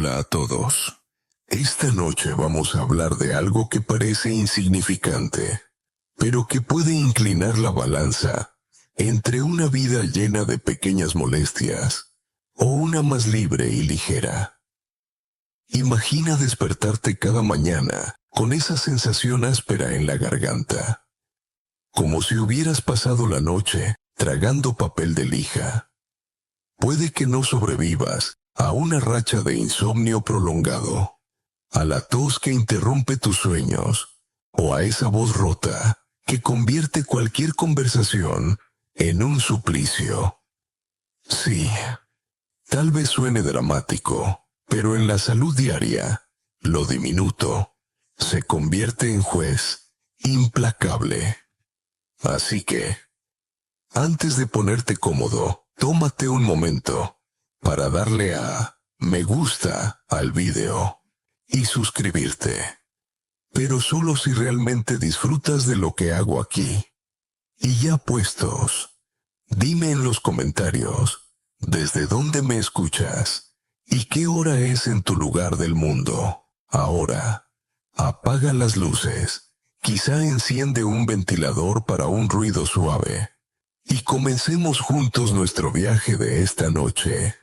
Hola a todos. Esta noche vamos a hablar de algo que parece insignificante, pero que puede inclinar la balanza entre una vida llena de pequeñas molestias o una más libre y ligera. Imagina despertarte cada mañana con esa sensación áspera en la garganta, como si hubieras pasado la noche tragando papel de lija. Puede que no sobrevivas a una racha de insomnio prolongado, a la tos que interrumpe tus sueños, o a esa voz rota que convierte cualquier conversación en un suplicio. Sí, tal vez suene dramático, pero en la salud diaria, lo diminuto se convierte en juez implacable. Así que, antes de ponerte cómodo, tómate un momento para darle a me gusta al video y suscribirte. Pero solo si realmente disfrutas de lo que hago aquí. Y ya puestos, dime en los comentarios desde dónde me escuchas y qué hora es en tu lugar del mundo. Ahora, apaga las luces, quizá enciende un ventilador para un ruido suave. Y comencemos juntos nuestro viaje de esta noche.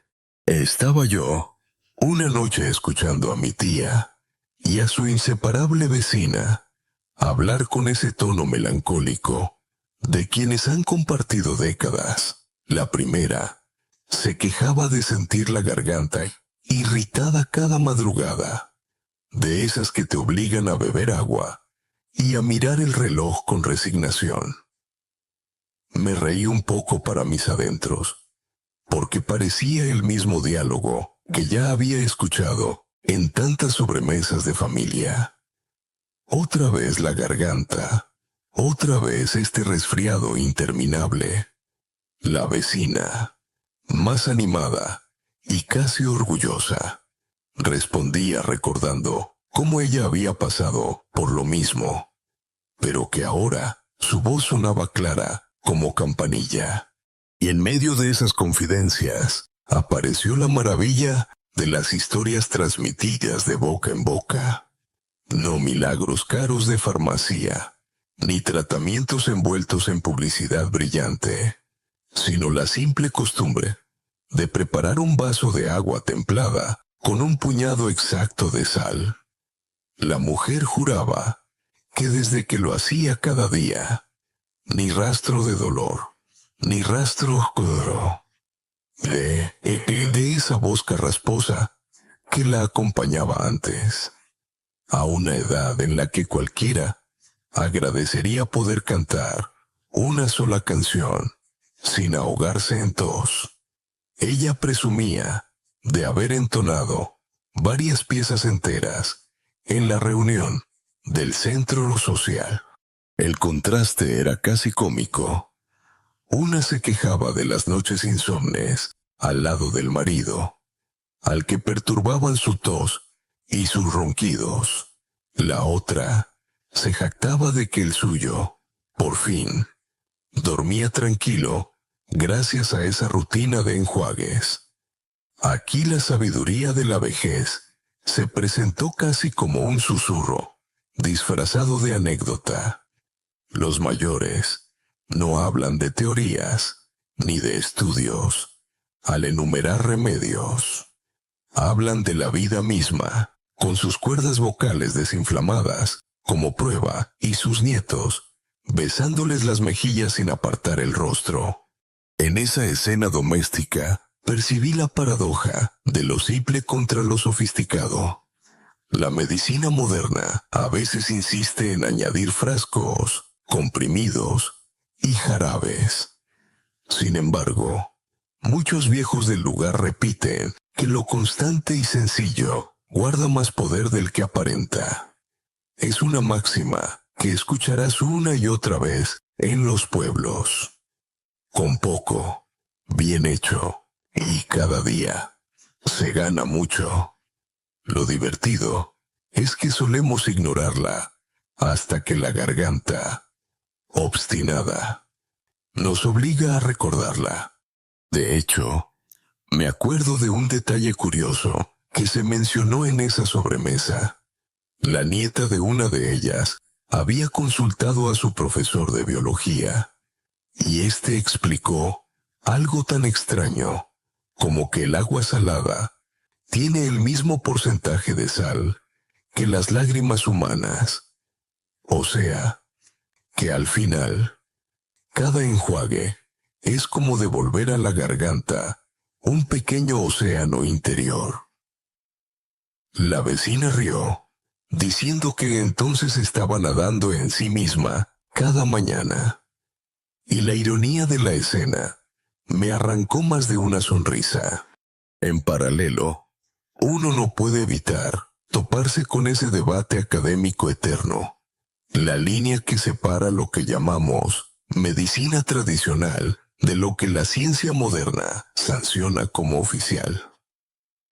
Estaba yo, una noche escuchando a mi tía y a su inseparable vecina hablar con ese tono melancólico de quienes han compartido décadas. La primera se quejaba de sentir la garganta irritada cada madrugada, de esas que te obligan a beber agua y a mirar el reloj con resignación. Me reí un poco para mis adentros, porque parecía el mismo diálogo que ya había escuchado en tantas sobremesas de familia. Otra vez la garganta, otra vez este resfriado interminable. La vecina, más animada y casi orgullosa, respondía recordando cómo ella había pasado por lo mismo, pero que ahora su voz sonaba clara como campanilla. Y en medio de esas confidencias, apareció la maravilla de las historias transmitidas de boca en boca. No milagros caros de farmacia, ni tratamientos envueltos en publicidad brillante, sino la simple costumbre de preparar un vaso de agua templada con un puñado exacto de sal. La mujer juraba que desde que lo hacía cada día, ni rastro de dolor, ni rastro de esa voz carrasposa que la acompañaba antes, a una edad en la que cualquiera agradecería poder cantar una sola canción sin ahogarse en tos. Ella presumía de haber entonado varias piezas enteras en la reunión del centro social. El contraste era casi cómico. Una se quejaba de las noches insomnes al lado del marido, al que perturbaban su tos y sus ronquidos. La otra se jactaba de que el suyo, por fin, dormía tranquilo gracias a esa rutina de enjuagues. Aquí la sabiduría de la vejez se presentó casi como un susurro, disfrazado de anécdota. Los mayores no hablan de teorías ni de estudios al enumerar remedios. Hablan de la vida misma, con sus cuerdas vocales desinflamadas como prueba y sus nietos besándoles las mejillas sin apartar el rostro. En esa escena doméstica percibí la paradoja de lo simple contra lo sofisticado. La medicina moderna a veces insiste en añadir frascos, comprimidos y jarabes. Sin embargo, muchos viejos del lugar repiten que lo constante y sencillo guarda más poder del que aparenta. Es una máxima que escucharás una y otra vez en los pueblos. Con poco, bien hecho, y cada día, se gana mucho. Lo divertido es que solemos ignorarla hasta que la garganta, obstinada, nos obliga a recordarla. De hecho, me acuerdo de un detalle curioso que se mencionó en esa sobremesa. La nieta de una de ellas había consultado a su profesor de biología, y éste explicó algo tan extraño como que el agua salada tiene el mismo porcentaje de sal que las lágrimas humanas. O sea, que al final, cada enjuague es como devolver a la garganta un pequeño océano interior. La vecina rió, diciendo que entonces estaba nadando en sí misma cada mañana. Y la ironía de la escena me arrancó más de una sonrisa. En paralelo, uno no puede evitar toparse con ese debate académico eterno, la línea que separa lo que llamamos medicina tradicional de lo que la ciencia moderna sanciona como oficial.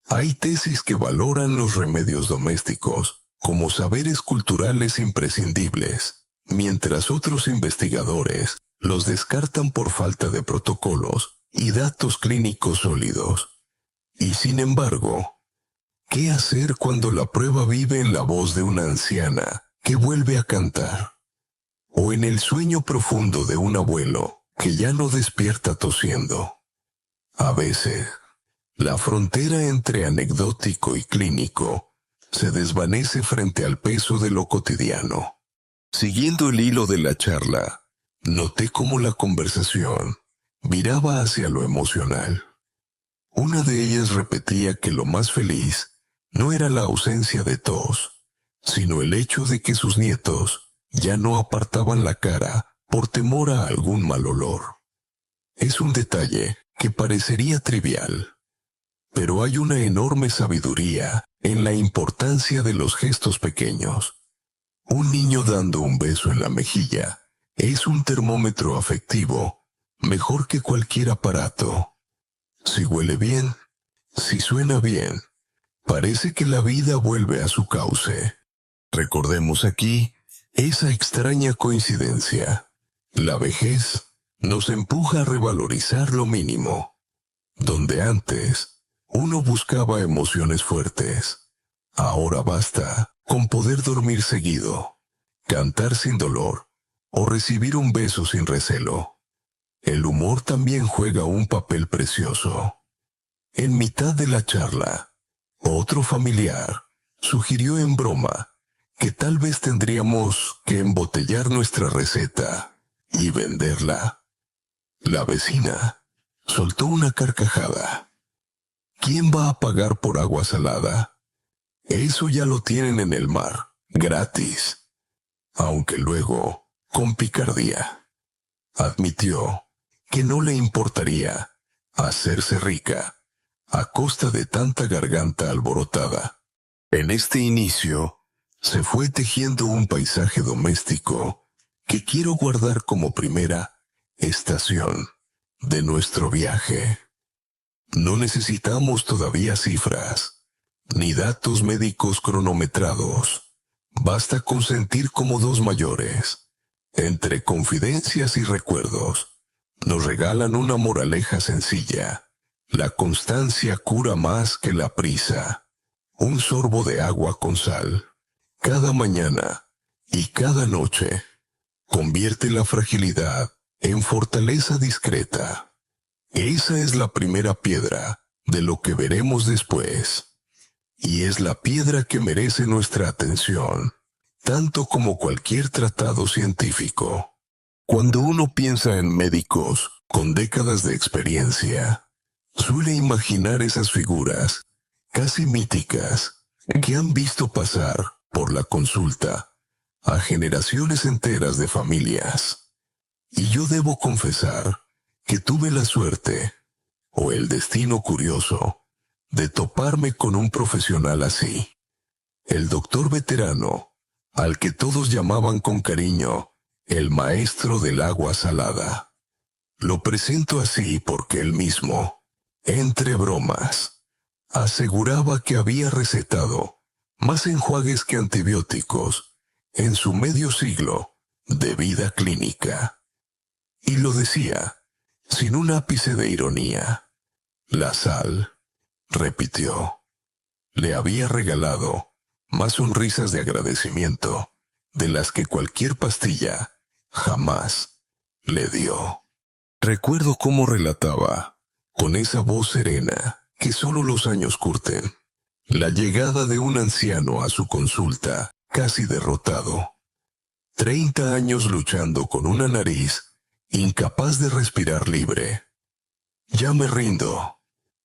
Hay tesis que valoran los remedios domésticos como saberes culturales imprescindibles, mientras otros investigadores los descartan por falta de protocolos y datos clínicos sólidos. Y sin embargo, ¿qué hacer cuando la prueba vive en la voz de una anciana que vuelve a cantar? O en el sueño profundo de un abuelo que ya no despierta tosiendo. A veces, la frontera entre anecdótico y clínico se desvanece frente al peso de lo cotidiano. Siguiendo el hilo de la charla, noté cómo la conversación viraba hacia lo emocional. Una de ellas repetía que lo más feliz no era la ausencia de tos, sino el hecho de que sus nietos ya no apartaban la cara por temor a algún mal olor. Es un detalle que parecería trivial, pero hay una enorme sabiduría en la importancia de los gestos pequeños. Un niño dando un beso en la mejilla es un termómetro afectivo mejor que cualquier aparato. Si huele bien, si suena bien, parece que la vida vuelve a su cauce. Recordemos aquí esa extraña coincidencia. La vejez nos empuja a revalorizar lo mínimo. Donde antes uno buscaba emociones fuertes, ahora basta con poder dormir seguido, cantar sin dolor o recibir un beso sin recelo. El humor también juega un papel precioso. En mitad de la charla, otro familiar sugirió en broma que tal vez tendríamos que embotellar nuestra receta y venderla. La vecina soltó una carcajada. ¿Quién va a pagar por agua salada? Eso ya lo tienen en el mar, gratis. Aunque luego, con picardía, admitió que no le importaría hacerse rica a costa de tanta garganta alborotada. En este inicio, se fue tejiendo un paisaje doméstico que quiero guardar como primera estación de nuestro viaje. No necesitamos todavía cifras, ni datos médicos cronometrados. Basta con sentir como dos mayores, entre confidencias y recuerdos, nos regalan una moraleja sencilla. La constancia cura más que la prisa. Un sorbo de agua con sal, cada mañana y cada noche, convierte la fragilidad en fortaleza discreta. Esa es la primera piedra de lo que veremos después. Y es la piedra que merece nuestra atención, tanto como cualquier tratado científico. Cuando uno piensa en médicos con décadas de experiencia, suele imaginar esas figuras casi míticas que han visto pasar por la consulta a generaciones enteras de familias. Y yo debo confesar que tuve la suerte, o el destino curioso, de toparme con un profesional así. El doctor veterano, al que todos llamaban con cariño el maestro del agua salada. Lo presento así porque él mismo, entre bromas, aseguraba que había recetado más enjuagues que antibióticos en su medio siglo de vida clínica. Y lo decía sin un ápice de ironía. La sal, repitió, le había regalado más sonrisas de agradecimiento de las que cualquier pastilla jamás le dio. Recuerdo cómo relataba, con esa voz serena que solo los años curten, la llegada de un anciano a su consulta, casi derrotado. 30 años luchando con una nariz, incapaz de respirar libre. «Ya me rindo,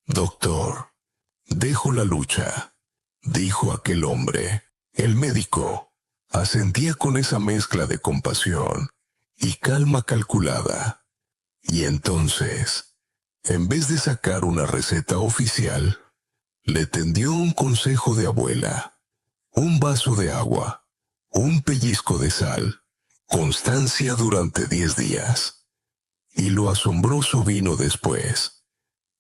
doctor. Dejo la lucha», dijo aquel hombre. El médico asentía con esa mezcla de compasión y calma calculada. Y entonces, en vez de sacar una receta oficial, le tendió un consejo de abuela, un vaso de agua, un pellizco de sal, constancia durante 10 días. Y lo asombroso vino después.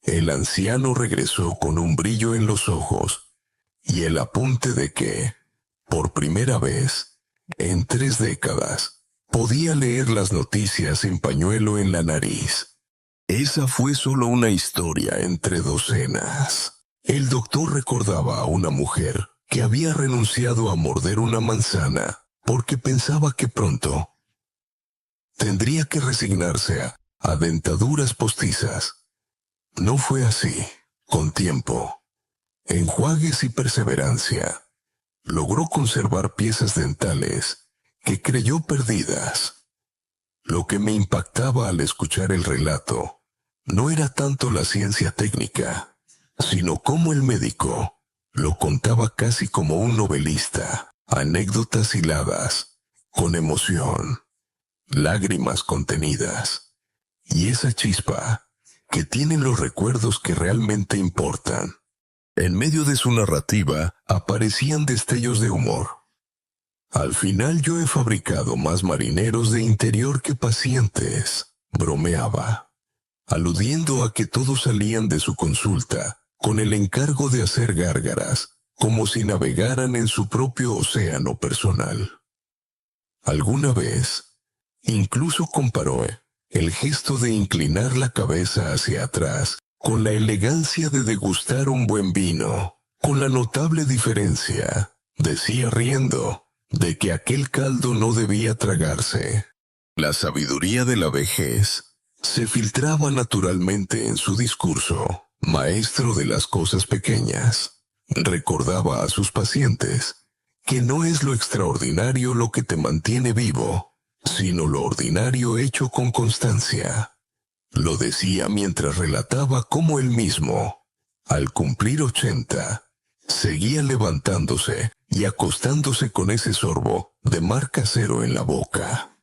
El anciano regresó con un brillo en los ojos y el apunte de que, por primera vez, en 3 décadas, podía leer las noticias sin pañuelo en la nariz. Esa fue solo una historia entre docenas. El doctor recordaba a una mujer que había renunciado a morder una manzana porque pensaba que pronto tendría que resignarse a dentaduras postizas. No fue así. Con tiempo, enjuagues y perseverancia, logró conservar piezas dentales que creyó perdidas. Lo que me impactaba al escuchar el relato no era tanto la ciencia técnica, sino cómo el médico lo contaba casi como un novelista, anécdotas hiladas, con emoción, lágrimas contenidas, y esa chispa que tienen los recuerdos que realmente importan. En medio de su narrativa aparecían destellos de humor. «Al final yo he fabricado más marineros de interior que pacientes», bromeaba, aludiendo a que todos salían de su consulta con el encargo de hacer gárgaras, como si navegaran en su propio océano personal. Alguna vez, incluso comparó el gesto de inclinar la cabeza hacia atrás con la elegancia de degustar un buen vino, con la notable diferencia, decía riendo, de que aquel caldo no debía tragarse. La sabiduría de la vejez se filtraba naturalmente en su discurso. Maestro de las cosas pequeñas, recordaba a sus pacientes que no es lo extraordinario lo que te mantiene vivo, sino lo ordinario hecho con constancia. Lo decía mientras relataba cómo él mismo, al cumplir 80, seguía levantándose y acostándose con ese sorbo de mar casero en la boca.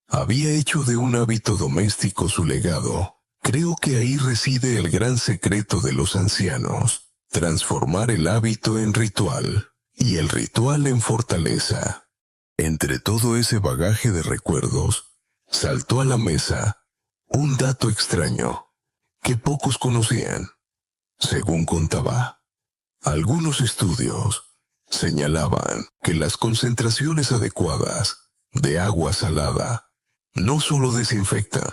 Había hecho de un hábito doméstico su legado. Creo que ahí reside el gran secreto de los ancianos: transformar el hábito en ritual y el ritual en fortaleza. Entre todo ese bagaje de recuerdos, saltó a la mesa un dato extraño que pocos conocían. Según contaba, algunos estudios señalaban que las concentraciones adecuadas de agua salada no solo desinfectan,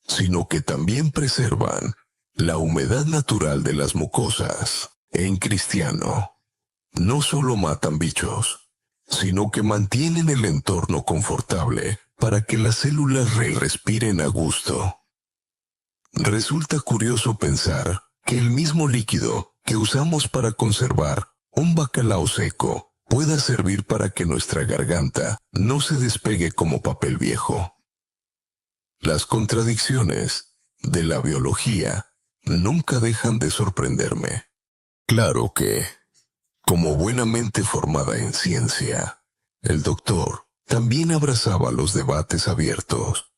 sino que también preservan la humedad natural de las mucosas. En cristiano, no solo matan bichos, sino que mantienen el entorno confortable para que las células respiren a gusto. Resulta curioso pensar que el mismo líquido que usamos para conservar un bacalao seco pueda servir para que nuestra garganta no se despegue como papel viejo. Las contradicciones de la biología nunca dejan de sorprenderme. Claro que, como buena mente formada en ciencia, el doctor también abrazaba los debates abiertos.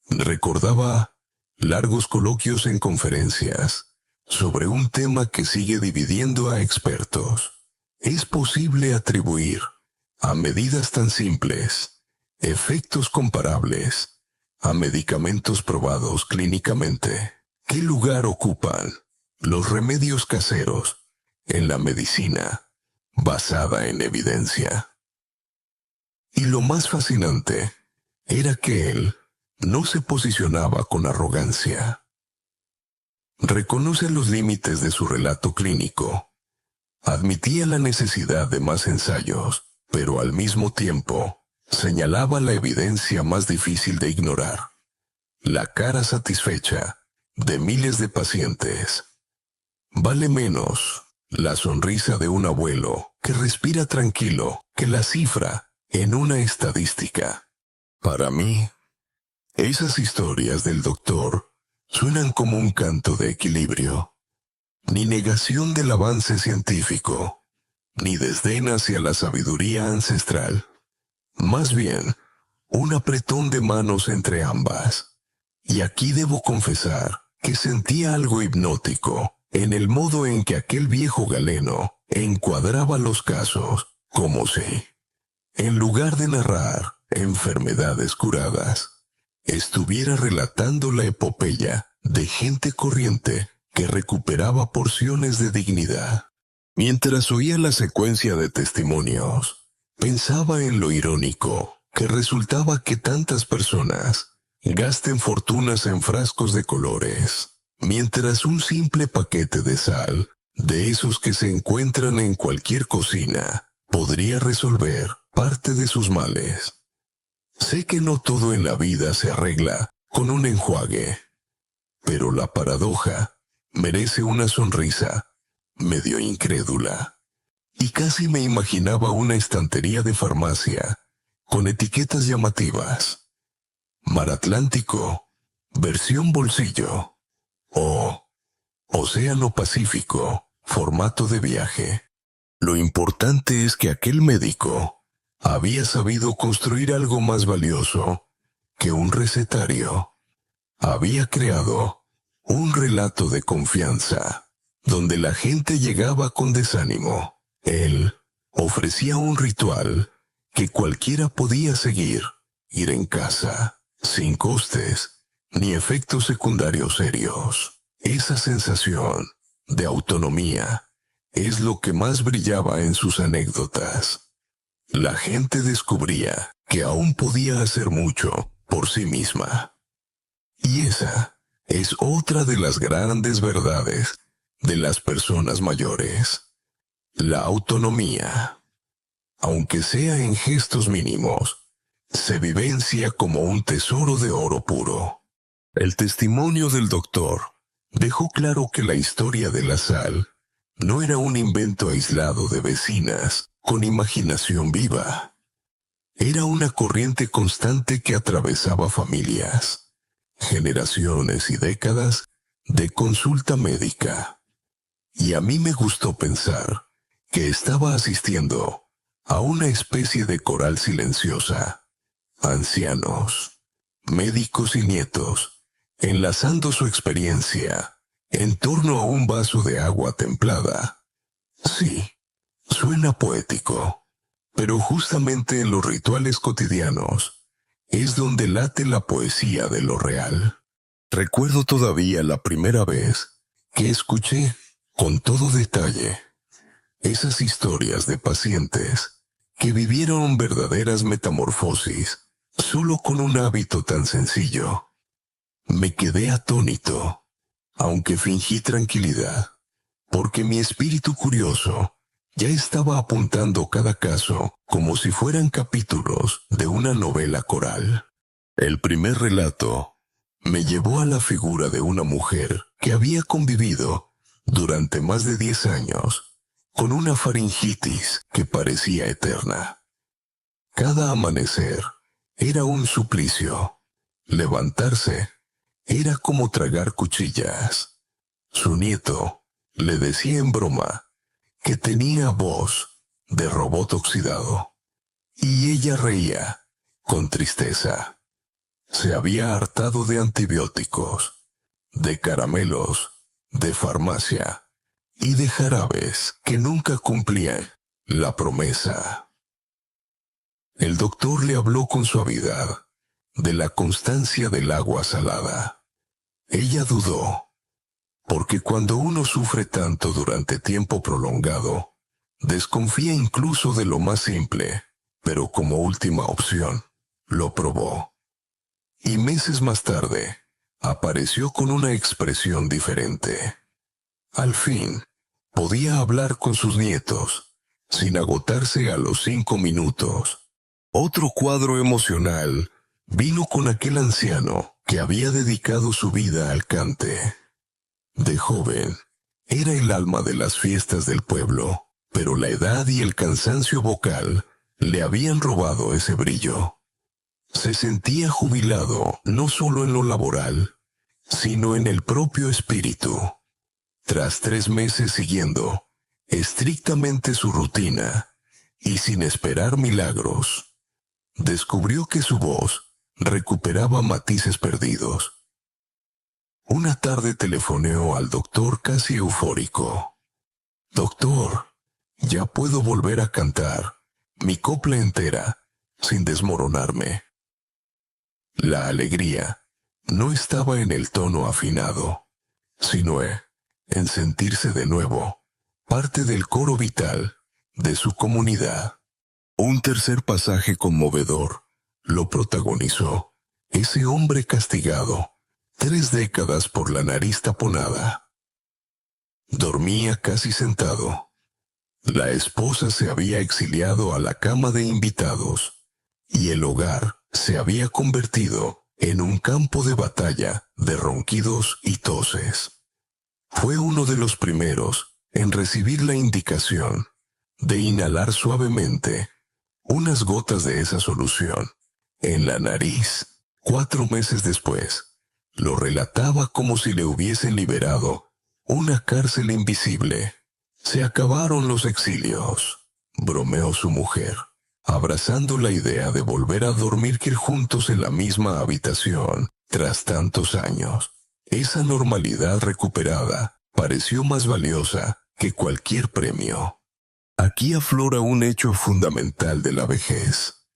Recordaba largos coloquios en conferencias sobre un tema que sigue dividiendo a expertos. ¿Es posible atribuir a medidas tan simples efectos comparables a medicamentos probados clínicamente? ¿Qué lugar ocupan los remedios caseros en la medicina basada en evidencia? Y lo más fascinante era que él no se posicionaba con arrogancia. Reconoce los límites de su relato clínico. Admitía la necesidad de más ensayos, pero al mismo tiempo señalaba la evidencia más difícil de ignorar: la cara satisfecha de miles de pacientes. Vale menos la sonrisa de un abuelo que respira tranquilo que la cifra en una estadística. Para mí, esas historias del doctor suenan como un canto de equilibrio. Ni negación del avance científico, ni desdén hacia la sabiduría ancestral. Más bien, un apretón de manos entre ambas. Y aquí debo confesar que sentía algo hipnótico en el modo en que aquel viejo galeno encuadraba los casos, como si, en lugar de narrar enfermedades curadas, estuviera relatando la epopeya de gente corriente que recuperaba porciones de dignidad. Mientras oía la secuencia de testimonios, pensaba en lo irónico que resultaba que tantas personas gasten fortunas en frascos de colores, mientras un simple paquete de sal, de esos que se encuentran en cualquier cocina, podría resolver parte de sus males. Sé que no todo en la vida se arregla con un enjuague, pero la paradoja merece una sonrisa medio incrédula. Y casi me imaginaba una estantería de farmacia con etiquetas llamativas: Mar Atlántico, versión bolsillo, o Océano Pacífico, formato de viaje. Lo importante es que aquel médico había sabido construir algo más valioso que un recetario. Había creado un relato de confianza, donde la gente llegaba con desánimo. Él ofrecía un ritual que cualquiera podía seguir, ir en casa, sin costes ni efectos secundarios serios. Esa sensación de autonomía es lo que más brillaba en sus anécdotas. La gente descubría que aún podía hacer mucho por sí misma. Y esa es otra de las grandes verdades de las personas mayores. La autonomía, aunque sea en gestos mínimos, se vivencia como un tesoro de oro puro. El testimonio del doctor dejó claro que la historia de la sal no era un invento aislado de vecinas con imaginación viva. Era una corriente constante que atravesaba familias, generaciones y décadas de consulta médica. Y a mí me gustó pensar que estaba asistiendo a una especie de coral silenciosa. Ancianos, médicos y nietos, enlazando su experiencia en torno a un vaso de agua templada. Sí, suena poético, pero justamente en los rituales cotidianos es donde late la poesía de lo real. Recuerdo todavía la primera vez que escuché con todo detalle esas historias de pacientes que vivieron verdaderas metamorfosis solo con un hábito tan sencillo. Me quedé atónito, aunque fingí tranquilidad, porque mi espíritu curioso ya estaba apuntando cada caso como si fueran capítulos de una novela coral. El primer relato me llevó a la figura de una mujer que había convivido durante más de 10 años con una faringitis que parecía eterna. Cada amanecer era un suplicio. Levantarse era como tragar cuchillas. Su nieto le decía en broma que tenía voz de robot oxidado. Y ella reía con tristeza. Se había hartado de antibióticos, de caramelos, de farmacia y de jarabes que nunca cumplían la promesa. El doctor le habló con suavidad de la constancia del agua salada. Ella dudó, porque cuando uno sufre tanto durante tiempo prolongado, desconfía incluso de lo más simple, pero como última opción, lo probó. Y meses más tarde, apareció con una expresión diferente. Al fin, podía hablar con sus nietos, sin agotarse a los 5 minutos. Otro cuadro emocional vino con aquel anciano que había dedicado su vida al cante. De joven, era el alma de las fiestas del pueblo, pero la edad y el cansancio vocal le habían robado ese brillo. Se sentía jubilado no solo en lo laboral, sino en el propio espíritu. Tras 3 meses siguiendo estrictamente su rutina y sin esperar milagros, descubrió que su voz recuperaba matices perdidos. Una tarde telefoneó al doctor casi eufórico. «Doctor, ya puedo volver a cantar mi copla entera sin desmoronarme». La alegría no estaba en el tono afinado, sino en sentirse de nuevo parte del coro vital de su comunidad. Un tercer pasaje conmovedor lo protagonizó ese hombre castigado 3 décadas por la nariz taponada. Dormía casi sentado. La esposa se había exiliado a la cama de invitados y el hogar se había convertido en un campo de batalla de ronquidos y toses. Fue uno de los primeros en recibir la indicación de inhalar suavemente unas gotas de esa solución en la nariz. 4 meses después, lo relataba como si le hubiesen liberado una cárcel invisible. «Se acabaron los exilios», bromeó su mujer, abrazando la idea de volver a dormir juntos en la misma habitación tras tantos años. Esa normalidad recuperada pareció más valiosa que cualquier premio. Aquí aflora un hecho fundamental de la vejez.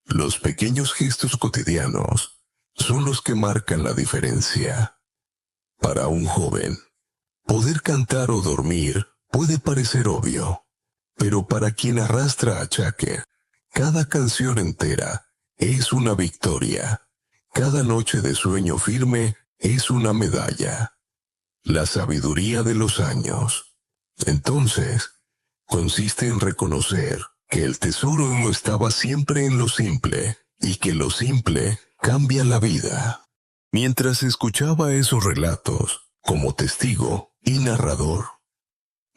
Los pequeños gestos cotidianos son los que marcan la diferencia. Para un joven, poder cantar o dormir puede parecer obvio, pero para quien arrastra achaque, cada canción entera es una victoria. Cada noche de sueño firme es una medalla. La sabiduría de los años, entonces, consiste en reconocer que el tesoro no estaba siempre en lo simple y que lo simple cambia la vida. Mientras escuchaba esos relatos, como testigo y narrador,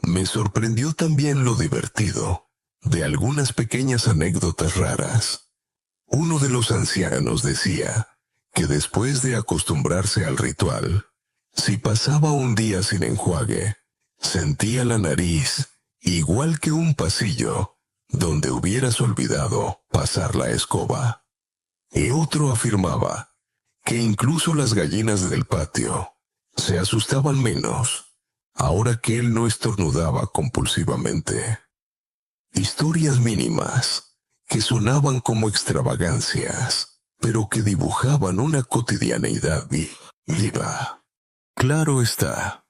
me sorprendió también lo divertido de algunas pequeñas anécdotas raras. Uno de los ancianos decía que después de acostumbrarse al ritual, si pasaba un día sin enjuague, sentía la nariz igual que un pasillo donde hubieras olvidado pasar la escoba. Y otro afirmaba que incluso las gallinas del patio se asustaban menos ahora que él no estornudaba compulsivamente. Historias mínimas que sonaban como extravagancias, pero que dibujaban una cotidianeidad viva. Claro está,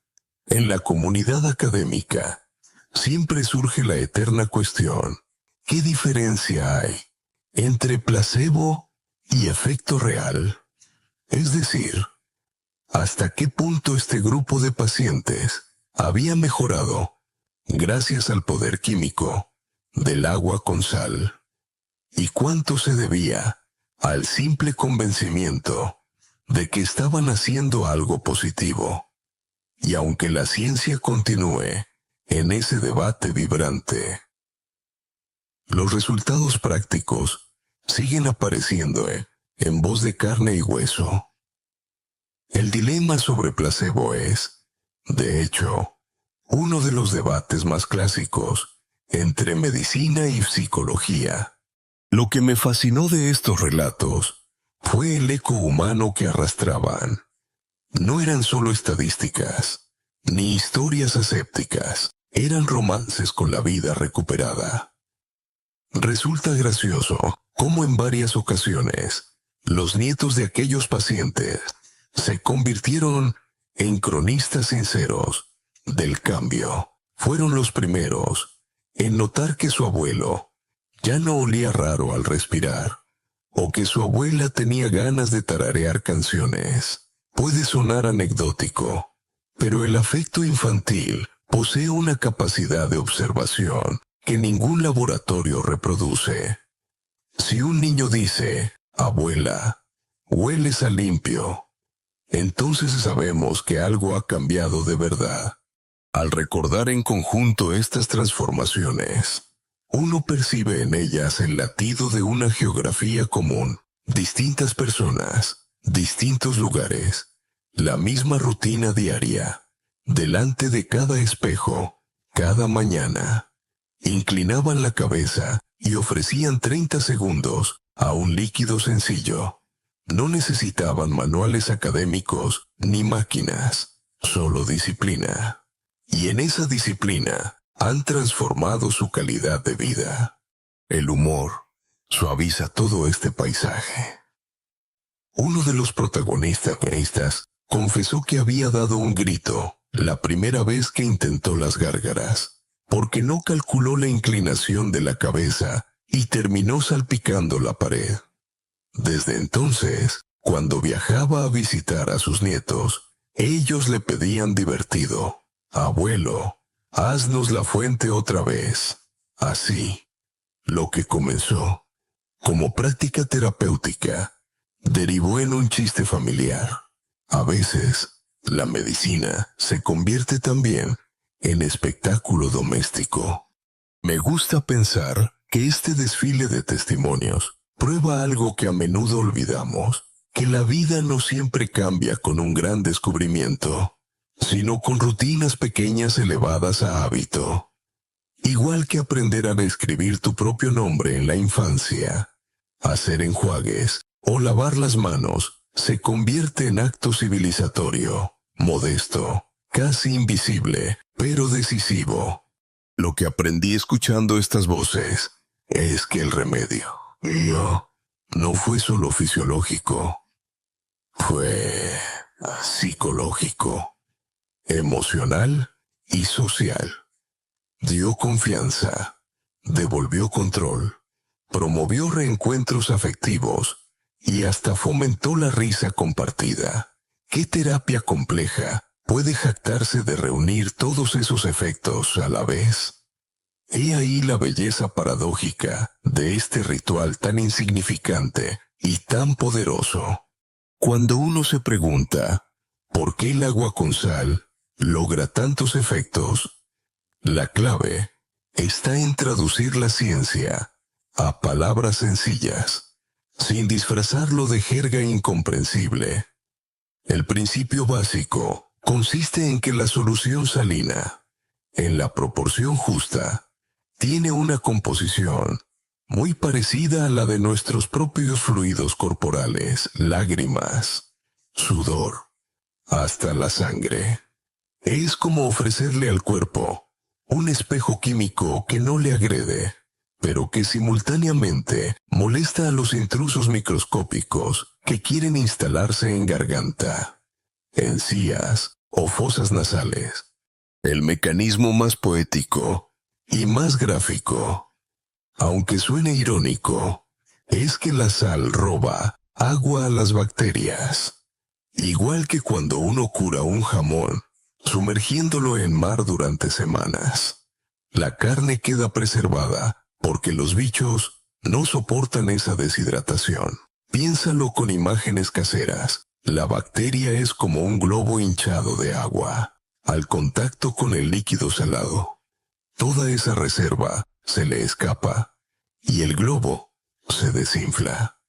en la comunidad académica siempre surge la eterna cuestión: ¿qué diferencia hay entre placebo y efecto real? Es decir, ¿hasta qué punto este grupo de pacientes había mejorado gracias al poder químico del agua con sal? ¿Y cuánto se debía al simple convencimiento de que estaban haciendo algo positivo? Y aunque la ciencia continúe en ese debate vibrante, los resultados prácticos siguen apareciendo en voz de carne y hueso. El dilema sobre placebo es, de hecho, uno de los debates más clásicos entre medicina y psicología. Lo que me fascinó de estos relatos fue el eco humano que arrastraban. No eran solo estadísticas, ni historias asépticas, eran romances con la vida recuperada. Resulta gracioso cómo en varias ocasiones los nietos de aquellos pacientes se convirtieron en cronistas sinceros del cambio. Fueron los primeros en notar que su abuelo ya no olía raro al respirar, o que su abuela tenía ganas de tararear canciones. Puede sonar anecdótico, pero el afecto infantil Posee una capacidad de observación que ningún laboratorio reproduce. Si un niño dice, abuela, hueles a limpio, entonces sabemos que algo ha cambiado de verdad. Al recordar en conjunto estas transformaciones, uno percibe en ellas el latido de una geografía común, distintas personas, distintos lugares, la misma rutina diaria, delante de cada espejo, cada mañana. Inclinaban la cabeza y ofrecían 30 segundos a un líquido sencillo. No necesitaban manuales académicos ni máquinas, solo disciplina. Y en esa disciplina han transformado su calidad de vida. El humor suaviza todo este paisaje. Uno de los protagonistas confesó que había dado un grito la primera vez que intentó las gárgaras, porque no calculó la inclinación de la cabeza y terminó salpicando la pared. Desde entonces, cuando viajaba a visitar a sus nietos, ellos le pedían divertido, abuelo, haznos la fuente otra vez. Así, lo que comenzó como práctica terapéutica derivó en un chiste familiar. A veces, la medicina se convierte también en espectáculo doméstico. Me gusta pensar que este desfile de testimonios prueba algo que a menudo olvidamos, que la vida no siempre cambia con un gran descubrimiento, sino con rutinas pequeñas elevadas a hábito. Igual que aprender a escribir tu propio nombre en la infancia, hacer enjuagues o lavar las manos se convierte en acto civilizatorio, modesto, casi invisible, pero decisivo. Lo que aprendí escuchando estas voces es que el remedio no fue solo fisiológico, fue psicológico, emocional y social. Dio confianza, devolvió control, promovió reencuentros afectivos y hasta fomentó la risa compartida. ¿Qué terapia compleja puede jactarse de reunir todos esos efectos a la vez? He ahí la belleza paradójica de este ritual tan insignificante y tan poderoso. Cuando uno se pregunta, ¿por qué el agua con sal logra tantos efectos? La clave está en traducir la ciencia a palabras sencillas, sin disfrazarlo de jerga incomprensible. El principio básico consiste en que la solución salina, en la proporción justa, tiene una composición muy parecida a la de nuestros propios fluidos corporales, lágrimas, sudor, hasta la sangre. Es como ofrecerle al cuerpo un espejo químico que no le agrede, pero que simultáneamente molesta a los intrusos microscópicos que quieren instalarse en garganta, encías o fosas nasales. El mecanismo más poético y más gráfico, aunque suene irónico, es que la sal roba agua a las bacterias. Igual que cuando uno cura un jamón, sumergiéndolo en mar durante semanas. La carne queda preservada porque los bichos no soportan esa deshidratación. Piénsalo con imágenes caseras. La bacteria es como un globo hinchado de agua. Al contacto con el líquido salado, toda esa reserva se le escapa y el globo se desinfla.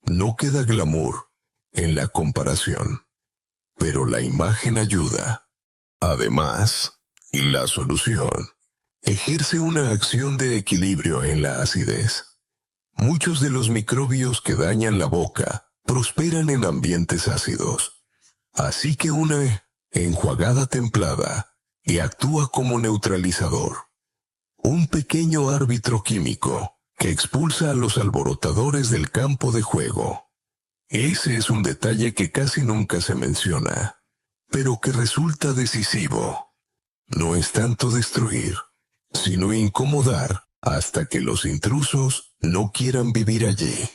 No queda glamour en la comparación, pero la imagen ayuda. Además, la solución ejerce una acción de equilibrio en la acidez. Muchos de los microbios que dañan la boca prosperan en ambientes ácidos, así que una enjuagada templada y actúa como neutralizador. Un pequeño árbitro químico que expulsa a los alborotadores del campo de juego. Ese es un detalle que casi nunca se menciona, pero que resulta decisivo. No es tanto destruir, sino incomodar hasta que los intrusos no quieran vivir allí.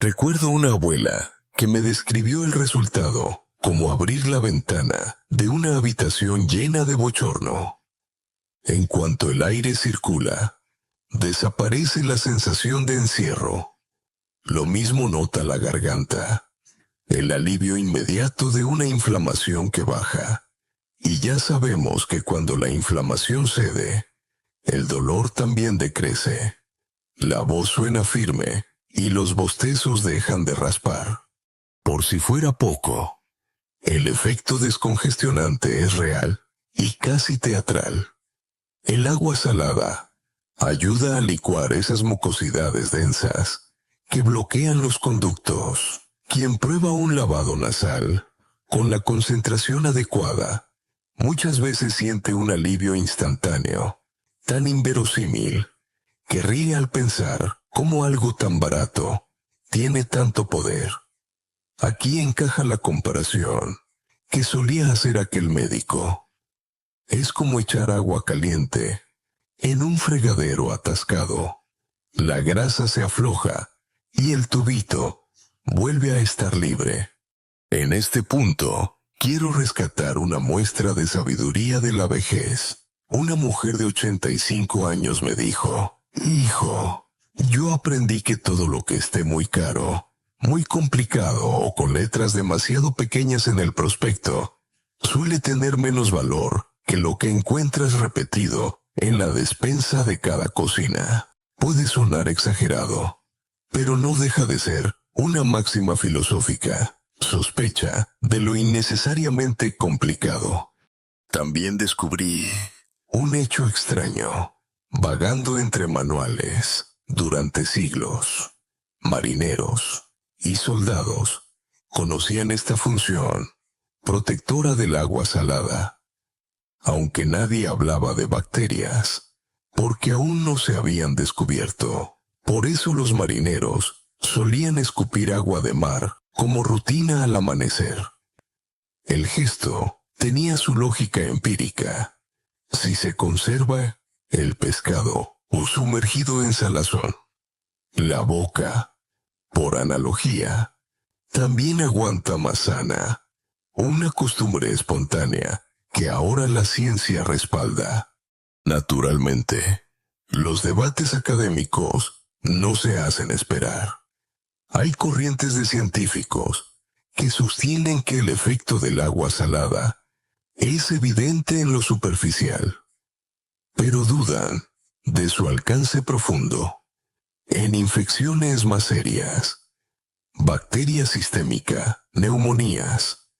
Recuerdo una abuela que me describió el resultado como abrir la ventana de una habitación llena de bochorno. En cuanto el aire circula, desaparece la sensación de encierro. Lo mismo nota la garganta, el alivio inmediato de una inflamación que baja. Y ya sabemos que cuando la inflamación cede, el dolor también decrece. La voz suena firme y los bostezos dejan de raspar. Por si fuera poco, el efecto descongestionante es real y casi teatral. El agua salada ayuda a licuar esas mucosidades densas que bloquean los conductos. Quien prueba un lavado nasal con la concentración adecuada muchas veces siente un alivio instantáneo, tan inverosímil, que ríe al pensar cómo algo tan barato tiene tanto poder. Aquí encaja la comparación que solía hacer aquel médico. Es como echar agua caliente en un fregadero atascado. La grasa se afloja y el tubito vuelve a estar libre. En este punto, quiero rescatar una muestra de sabiduría de la vejez. Una mujer de 85 años me dijo: «Hijo, yo aprendí que todo lo que esté muy caro, muy complicado o con letras demasiado pequeñas en el prospecto, suele tener menos valor que lo que encuentras repetido en la despensa de cada cocina». Puede sonar exagerado, pero no deja de ser una máxima filosófica. Sospecha de lo innecesariamente complicado. También descubrí un hecho extraño, vagando entre manuales durante siglos. Marineros y soldados conocían esta función protectora del agua salada, aunque nadie hablaba de bacterias, porque aún no se habían descubierto. Por eso los marineros solían escupir agua de mar como rutina al amanecer. El gesto tenía su lógica empírica. Si se conserva el pescado o sumergido en salazón, la boca, por analogía, también aguanta más sana. Una costumbre espontánea que ahora la ciencia respalda. Naturalmente, los debates académicos no se hacen esperar. Hay corrientes de científicos que sostienen que el efecto del agua salada es evidente en lo superficial, pero dudan de su alcance profundo en infecciones más serias, bacteria sistémica, neumonías.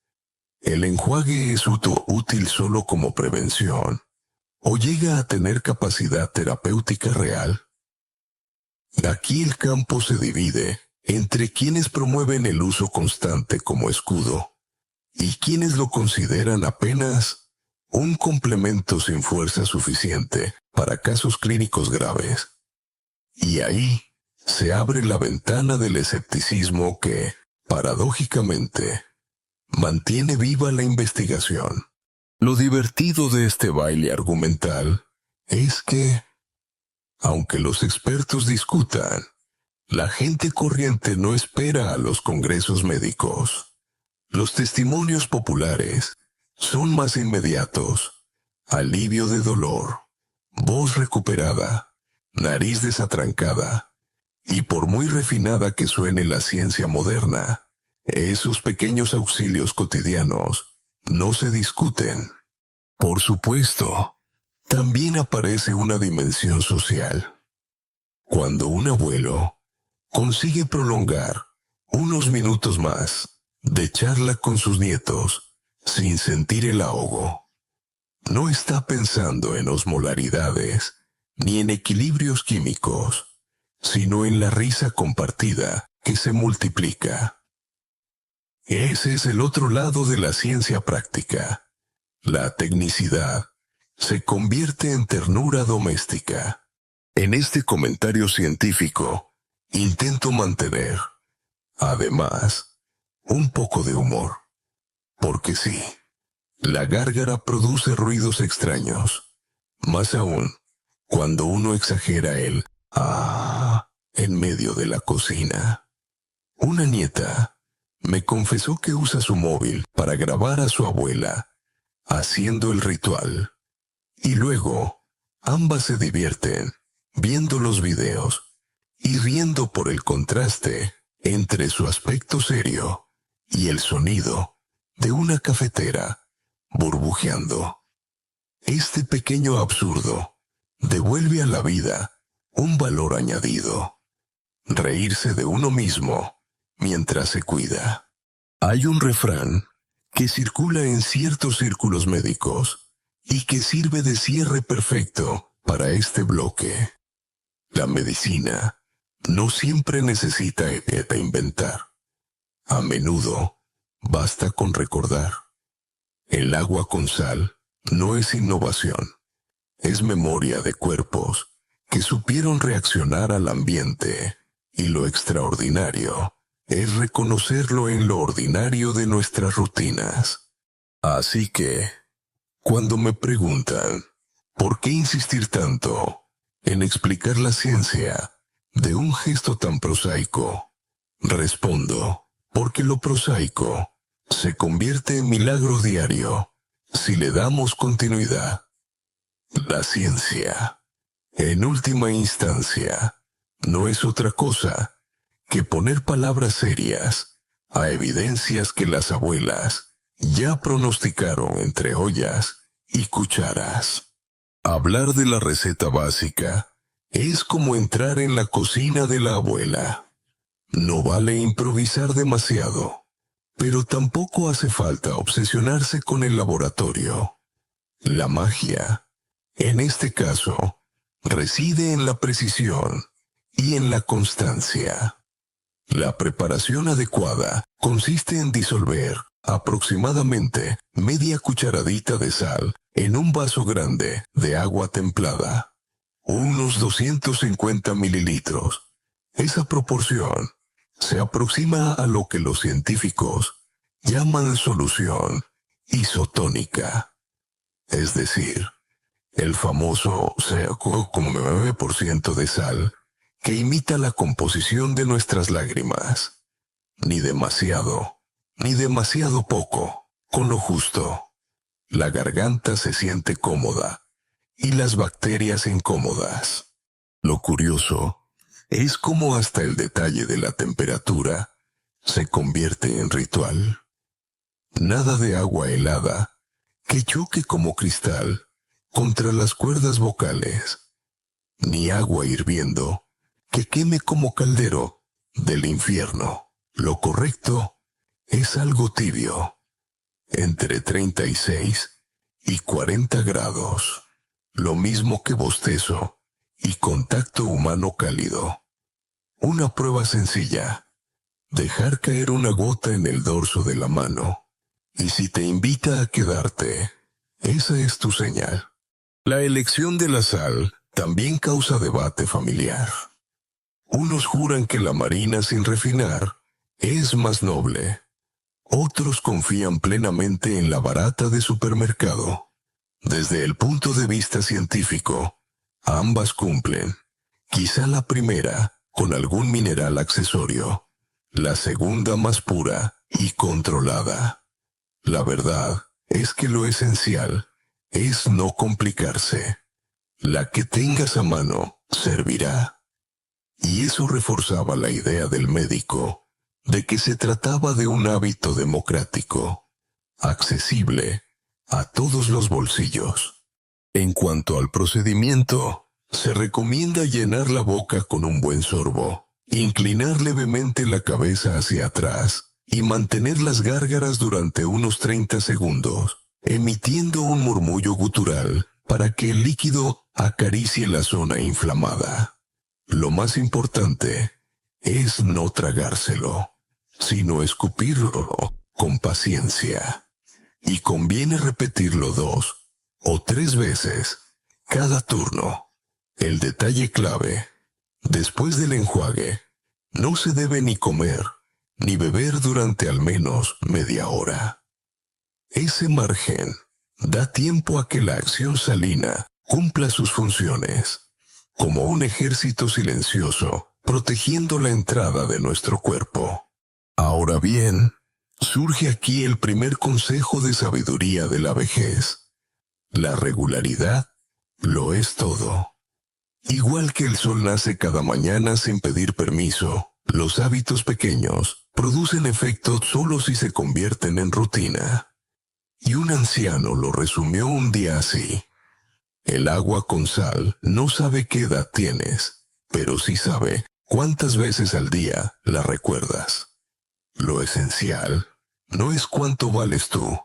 ¿El enjuague es útil solo como prevención o llega a tener capacidad terapéutica real? Aquí el campo se divide entre quienes promueven el uso constante como escudo y quienes lo consideran apenas un complemento sin fuerza suficiente para casos clínicos graves. Y ahí se abre la ventana del escepticismo que, paradójicamente, mantiene viva la investigación. Lo divertido de este baile argumental es que, aunque los expertos discutan, la gente corriente no espera a los congresos médicos. Los testimonios populares son más inmediatos. Alivio de dolor, voz recuperada, nariz desatrancada. Y por muy refinada que suene la ciencia moderna, esos pequeños auxilios cotidianos no se discuten. Por supuesto, también aparece una dimensión social. Cuando un abuelo consigue prolongar unos minutos más de charla con sus nietos sin sentir el ahogo, no está pensando en osmolaridades ni en equilibrios químicos, sino en la risa compartida que se multiplica. Ese es el otro lado de la ciencia práctica. La tecnicidad se convierte en ternura doméstica. En este comentario científico, intento mantener, además, un poco de humor. Porque sí, la gárgara produce ruidos extraños. Más aún, cuando uno exagera el «ah» en medio de la cocina. Una nieta me confesó que usa su móvil para grabar a su abuela haciendo el ritual. Y luego Ambas se divierten viendo los videos y riendo por el contraste entre su aspecto serio y el sonido de una cafetera burbujeando. Este pequeño absurdo devuelve a la vida un valor añadido: reírse de uno mismo mientras se cuida. Hay un refrán que circula en ciertos círculos médicos y que sirve de cierre perfecto para este bloque. La medicina no siempre necesita inventar. A menudo basta con recordar. El agua con sal no es innovación, es memoria de cuerpos que supieron reaccionar al ambiente, y lo extraordinario es reconocerlo en lo ordinario de nuestras rutinas. Así que, cuando me preguntan ¿por qué insistir tanto en explicar la ciencia de un gesto tan prosaico?, respondo: porque lo prosaico se convierte en milagro diario si le damos continuidad. La ciencia, en última instancia, no es otra cosa que poner palabras serias a evidencias que las abuelas ya pronosticaron entre ollas y cucharas. Hablar de la receta básica es como entrar en la cocina de la abuela. No vale improvisar demasiado, pero tampoco hace falta obsesionarse con el laboratorio. La magia, en este caso, reside en la precisión y en la constancia. La preparación adecuada consiste en disolver aproximadamente media cucharadita de sal en un vaso grande de agua templada, unos 250 mililitros. Esa proporción se aproxima a lo que los científicos llaman solución isotónica, es decir, el famoso 0,9% de sal que imita la composición de nuestras lágrimas. Ni demasiado, ni demasiado poco, con lo justo. La garganta se siente cómoda y las bacterias incómodas. Lo curioso es cómo hasta el detalle de la temperatura se convierte en ritual. Nada de agua helada que choque como cristal contra las cuerdas vocales, ni agua hirviendo que queme como caldero del infierno. Lo correcto es algo tibio, entre 36 y 40 grados, lo mismo que bostezo y contacto humano cálido. Una prueba sencilla: dejar caer una gota en el dorso de la mano, y si te invita a quedarte, esa es tu señal. La elección de la sal también causa debate familiar. Unos juran que la marina sin refinar es más noble. Otros confían plenamente en la barata de supermercado. Desde el punto de vista científico, ambas cumplen. Quizá la primera con algún mineral accesorio, la segunda más pura y controlada. La verdad es que lo esencial es no complicarse. La que tengas a mano servirá. Y eso reforzaba la idea del médico de que se trataba de un hábito democrático, accesible a todos los bolsillos. En cuanto al procedimiento, se recomienda llenar la boca con un buen sorbo, inclinar levemente la cabeza hacia atrás y mantener las gárgaras durante unos 30 segundos, emitiendo un murmullo gutural para que el líquido acaricie la zona inflamada. Lo más importante es no tragárselo, sino escupirlo con paciencia. Y conviene repetirlo 2 o 3 veces cada turno. El detalle clave: después del enjuague, no se debe ni comer ni beber durante al menos media hora. Ese margen da tiempo a que la acción salina cumpla sus funciones, como un ejército silencioso protegiendo la entrada de nuestro cuerpo. Ahora bien, surge aquí el primer consejo de sabiduría de la vejez: la regularidad lo es todo. Igual que el sol nace cada mañana sin pedir permiso, los hábitos pequeños producen efecto solo si se convierten en rutina. Y un anciano lo resumió un día así: el agua con sal no sabe qué edad tienes, pero sí sabe cuántas veces al día la recuerdas. Lo esencial no es cuánto vales tú,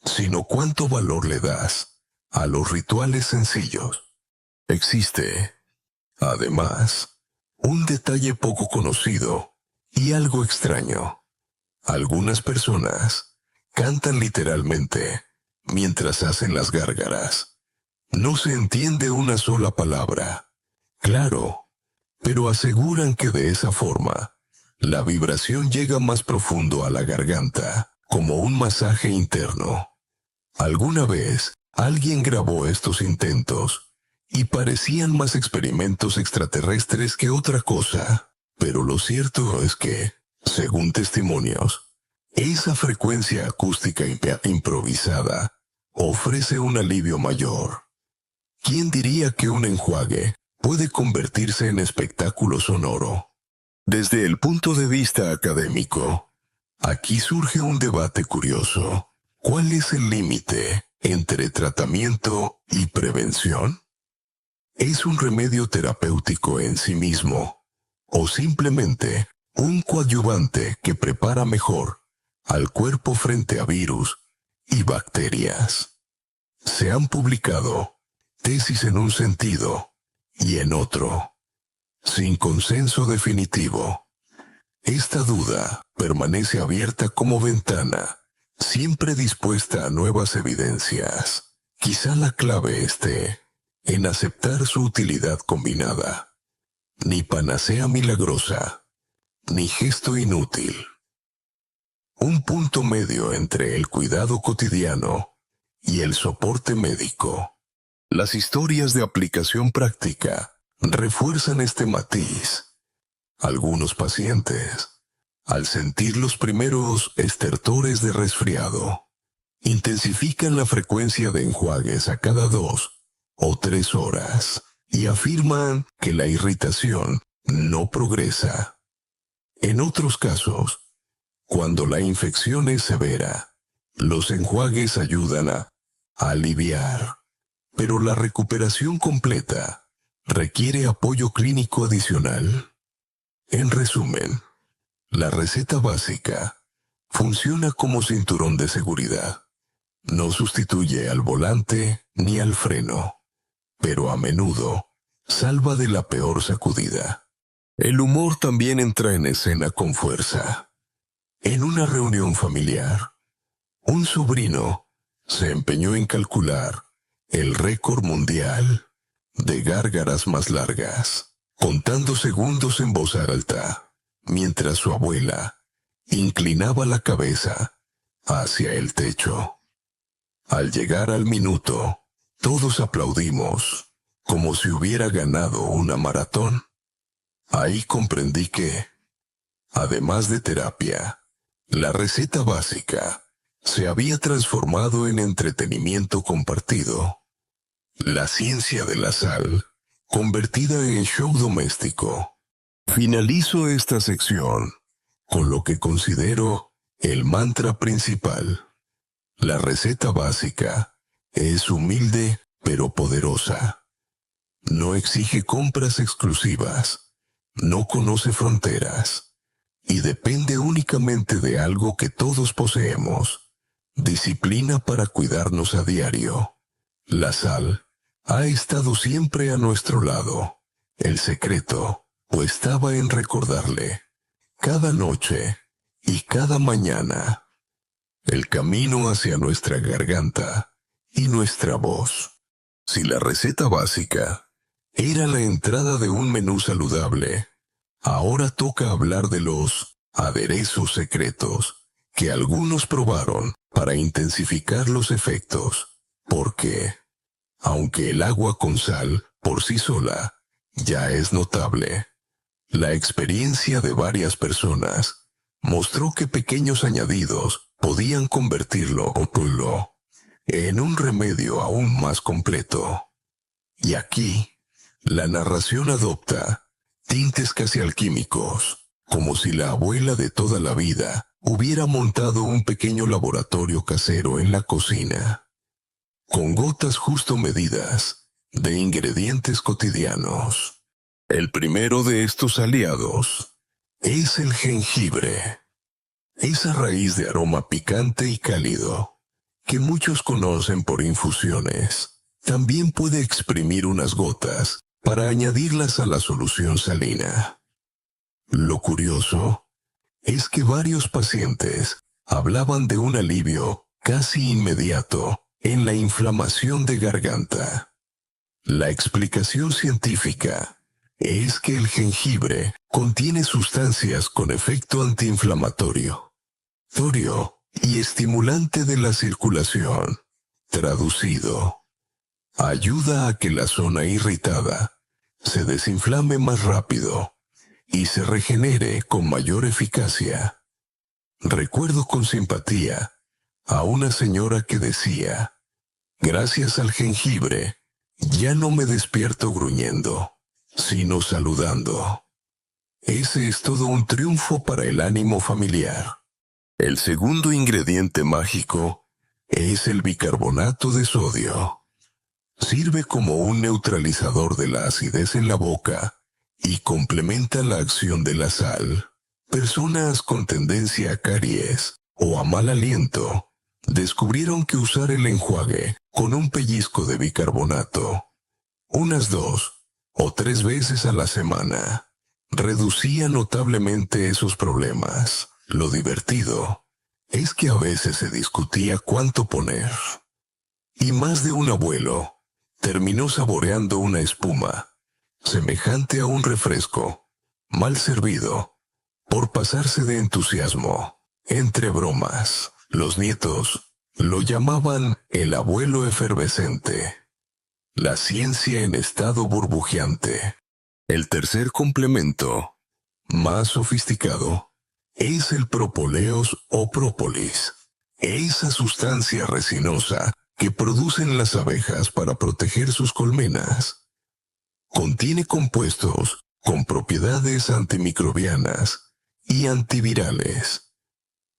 sino cuánto valor le das a los rituales sencillos. Existe, además, un detalle poco conocido y algo extraño. Algunas personas cantan literalmente mientras hacen las gárgaras. No se entiende una sola palabra, claro, pero aseguran que de esa forma la vibración llega más profundo a la garganta, como un masaje interno. Alguna vez alguien grabó estos intentos y parecían más experimentos extraterrestres que otra cosa, pero lo cierto es que, según testimonios, esa frecuencia acústica improvisada ofrece un alivio mayor. ¿Quién diría que un enjuague puede convertirse en espectáculo sonoro? Desde el punto de vista académico, aquí surge un debate curioso. ¿Cuál es el límite entre tratamiento y prevención? ¿Es un remedio terapéutico en sí mismo, o simplemente un coadyuvante que prepara mejor al cuerpo frente a virus y bacterias? Se han publicado tesis en un sentido y en otro, sin consenso definitivo. Esta duda permanece abierta como ventana, siempre dispuesta a nuevas evidencias. Quizá la clave esté en aceptar su utilidad combinada. Ni panacea milagrosa, ni gesto inútil. Un punto medio entre el cuidado cotidiano y el soporte médico. Las historias de aplicación práctica refuerzan este matiz. Algunos pacientes, al sentir los primeros estertores de resfriado, intensifican la frecuencia de enjuagues a cada 2 o 3 horas y afirman que la irritación no progresa. En otros casos, cuando la infección es severa, los enjuagues ayudan a aliviar, pero la recuperación completa requiere apoyo clínico adicional. En resumen, la receta básica funciona como cinturón de seguridad. No sustituye al volante ni al freno, pero a menudo salva de la peor sacudida. El humor también entra en escena con fuerza. En una reunión familiar, un sobrino se empeñó en calcular el récord mundial de gárgaras más largas, contando segundos en voz alta, mientras su abuela inclinaba la cabeza hacia el techo. Al llegar al minuto, todos aplaudimos, como si hubiera ganado una maratón. Ahí comprendí que, además de terapia, la receta básica se había transformado en entretenimiento compartido. La ciencia de la sal, convertida en show doméstico. Finalizo esta sección con lo que considero el mantra principal. La receta básica es humilde pero poderosa. No exige compras exclusivas, no conoce fronteras y depende únicamente de algo que todos poseemos: disciplina para cuidarnos a diario. La sal ha estado siempre a nuestro lado. El secreto estaba en recordarle, cada noche y cada mañana, el camino hacia nuestra garganta y nuestra voz. Si la receta básica era la entrada de un menú saludable, ahora toca hablar de los aderezos secretos que algunos probaron para intensificar los efectos, porque, aunque el agua con sal por sí sola ya es notable, la experiencia de varias personas mostró que pequeños añadidos podían convertirlo en un remedio aún más completo. Y aquí, la narración adopta tintes casi alquímicos, como si la abuela de toda la vida hubiera montado un pequeño laboratorio casero en la cocina, con gotas justo medidas de ingredientes cotidianos. El primero de estos aliados es el jengibre, esa raíz de aroma picante y cálido que muchos conocen por infusiones. También puede exprimir unas gotas para añadirlas a la solución salina. Lo curioso es que varios pacientes hablaban de un alivio casi inmediato en la inflamación de garganta. La explicación científica es que el jengibre contiene sustancias con efecto antiinflamatorio, y estimulante de la circulación. Traducido, ayuda a que la zona irritada se desinflame más rápido y se regenere con mayor eficacia. Recuerdo con simpatía a una señora que decía: gracias al jengibre, ya no me despierto gruñendo, sino saludando. Ese es todo un triunfo para el ánimo familiar. El segundo ingrediente mágico es el bicarbonato de sodio. Sirve como un neutralizador de la acidez en la boca y complementa la acción de la sal. Personas con tendencia a caries o a mal aliento descubrieron que usar el enjuague con un pellizco de bicarbonato, unas 2 o 3 veces a la semana, reducía notablemente esos problemas. Lo divertido es que a veces se discutía cuánto poner, y más de un abuelo terminó saboreando una espuma semejante a un refresco mal servido por pasarse de entusiasmo. Entre bromas, los nietos lo llamaban el abuelo efervescente, la ciencia en estado burbujeante. El tercer complemento, más sofisticado, es el propóleos o própolis, esa sustancia resinosa que producen las abejas para proteger sus colmenas. Contiene compuestos con propiedades antimicrobianas y antivirales.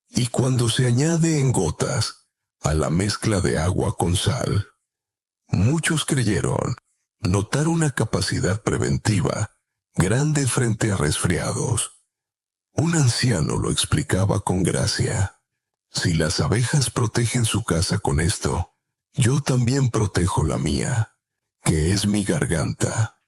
Y cuando se añade en gotas a la mezcla de agua con sal, muchos creyeron notar una capacidad preventiva grande frente a resfriados. Un anciano lo explicaba con gracia: si las abejas protegen su casa con esto, yo también protejo la mía, que es mi garganta.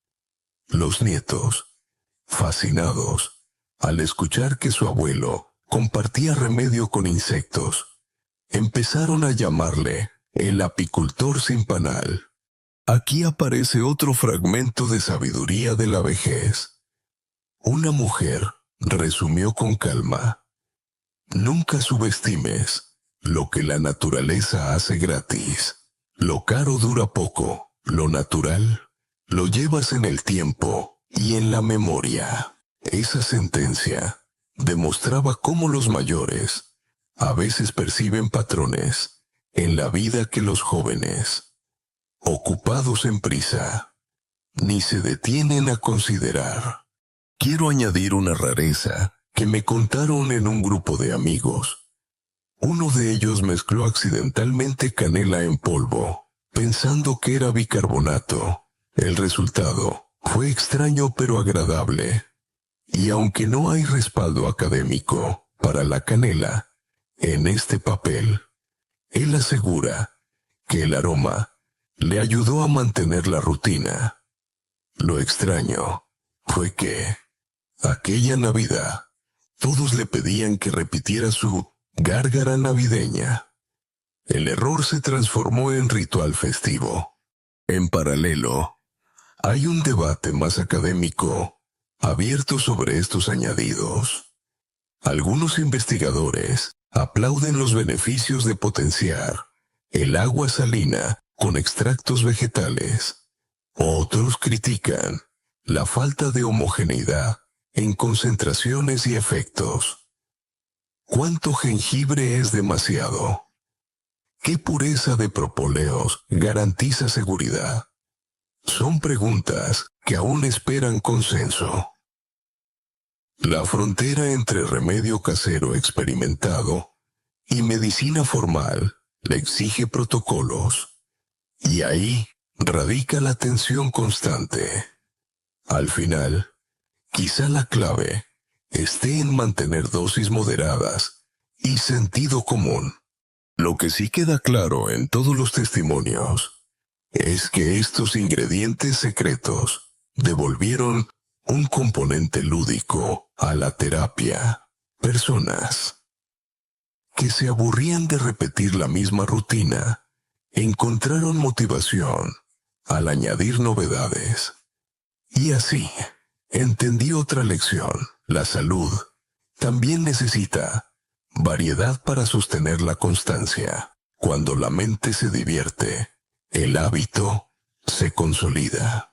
Los nietos, fascinados al escuchar que su abuelo compartía remedio con insectos, empezaron a llamarle el apicultor sin panal. Aquí aparece otro fragmento de sabiduría de la vejez. Una mujer resumió con calma: nunca subestimes lo que la naturaleza hace gratis. Lo caro dura poco, lo natural lo llevas en el tiempo y en la memoria. Esa sentencia demostraba cómo los mayores a veces perciben patrones en la vida que los jóvenes, ocupados en prisa, ni se detienen a considerar. Quiero añadir una rareza que me contaron en un grupo de amigos. Uno de ellos mezcló accidentalmente canela en polvo, pensando que era bicarbonato. El resultado fue extraño pero agradable. Y aunque no hay respaldo académico para la canela en este papel, él asegura que el aroma le ayudó a mantener la rutina. Lo extraño fue que, aquella Navidad, todos le pedían que repitiera su gárgara navideña. El error se transformó en ritual festivo. En paralelo, hay un debate más académico abierto sobre estos añadidos. Algunos investigadores aplauden los beneficios de potenciar el agua salina con extractos vegetales. Otros critican la falta de homogeneidad en concentraciones y efectos. ¿Cuánto jengibre es demasiado? ¿Qué pureza de propóleos garantiza seguridad? Son preguntas que aún esperan consenso. La frontera entre remedio casero experimentado y medicina formal le exige protocolos. Y ahí radica la tensión constante. Al final, quizá la clave esté en mantener dosis moderadas y sentido común. Lo que sí queda claro en todos los testimonios es que estos ingredientes secretos devolvieron un componente lúdico a la terapia. Personas que se aburrían de repetir la misma rutina encontraron motivación al añadir novedades. Y así, entendí otra lección. La salud también necesita variedad para sostener la constancia. Cuando la mente se divierte, el hábito se consolida.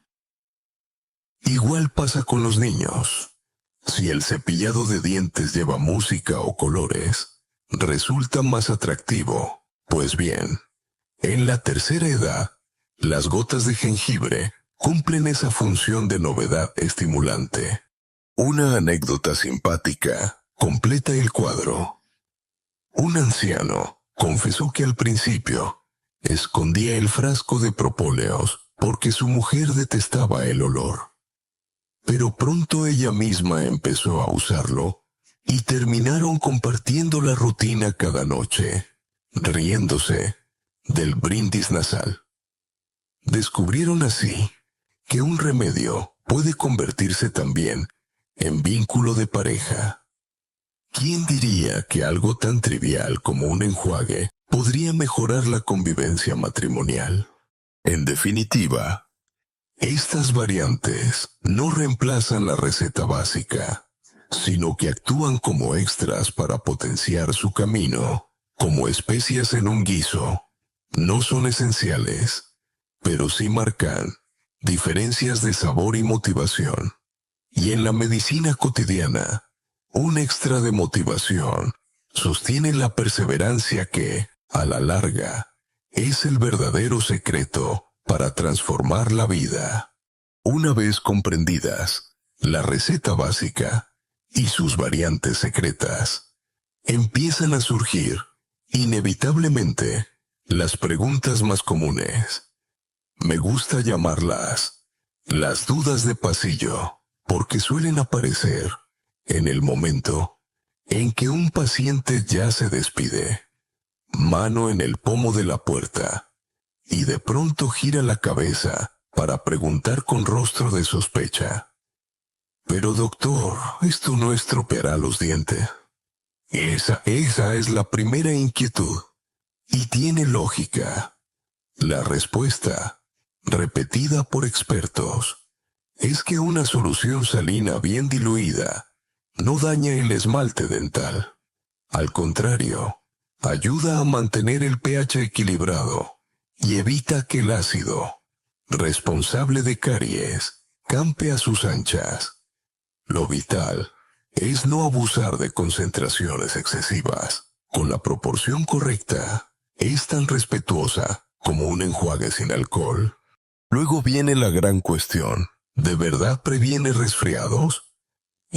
Igual pasa con los niños. Si el cepillado de dientes lleva música o colores, resulta más atractivo. Pues bien, en la tercera edad, las gotas de jengibre cumplen esa función de novedad estimulante. Una anécdota simpática completa el cuadro. Un anciano confesó que al principio escondía el frasco de propóleos porque su mujer detestaba el olor. Pero pronto ella misma empezó a usarlo y terminaron compartiendo la rutina cada noche, riéndose del brindis nasal. Descubrieron así que un remedio puede convertirse también en vínculo de pareja. ¿Quién diría que algo tan trivial como un enjuague podría mejorar la convivencia matrimonial? En definitiva, estas variantes no reemplazan la receta básica, sino que actúan como extras para potenciar su camino, como especias en un guiso. No son esenciales, pero sí marcan diferencias de sabor y motivación. Y en la medicina cotidiana, un extra de motivación sostiene la perseverancia que, a la larga, es el verdadero secreto para transformar la vida. Una vez comprendidas la receta básica y sus variantes secretas, empiezan a surgir, inevitablemente, las preguntas más comunes. Me gusta llamarlas las dudas de pasillo, porque suelen aparecer en el momento en que un paciente ya se despide, mano en el pomo de la puerta, y de pronto gira la cabeza para preguntar con rostro de sospecha. Pero doctor, ¿esto no estropeará los dientes? Esa es la primera inquietud, y tiene lógica. La respuesta, repetida por expertos, es que una solución salina bien diluida no daña el esmalte dental. Al contrario, ayuda a mantener el pH equilibrado y evita que el ácido, responsable de caries, campe a sus anchas. Lo vital es no abusar de concentraciones excesivas. Con la proporción correcta, es tan respetuosa como un enjuague sin alcohol. Luego viene la gran cuestión. ¿De verdad previene resfriados?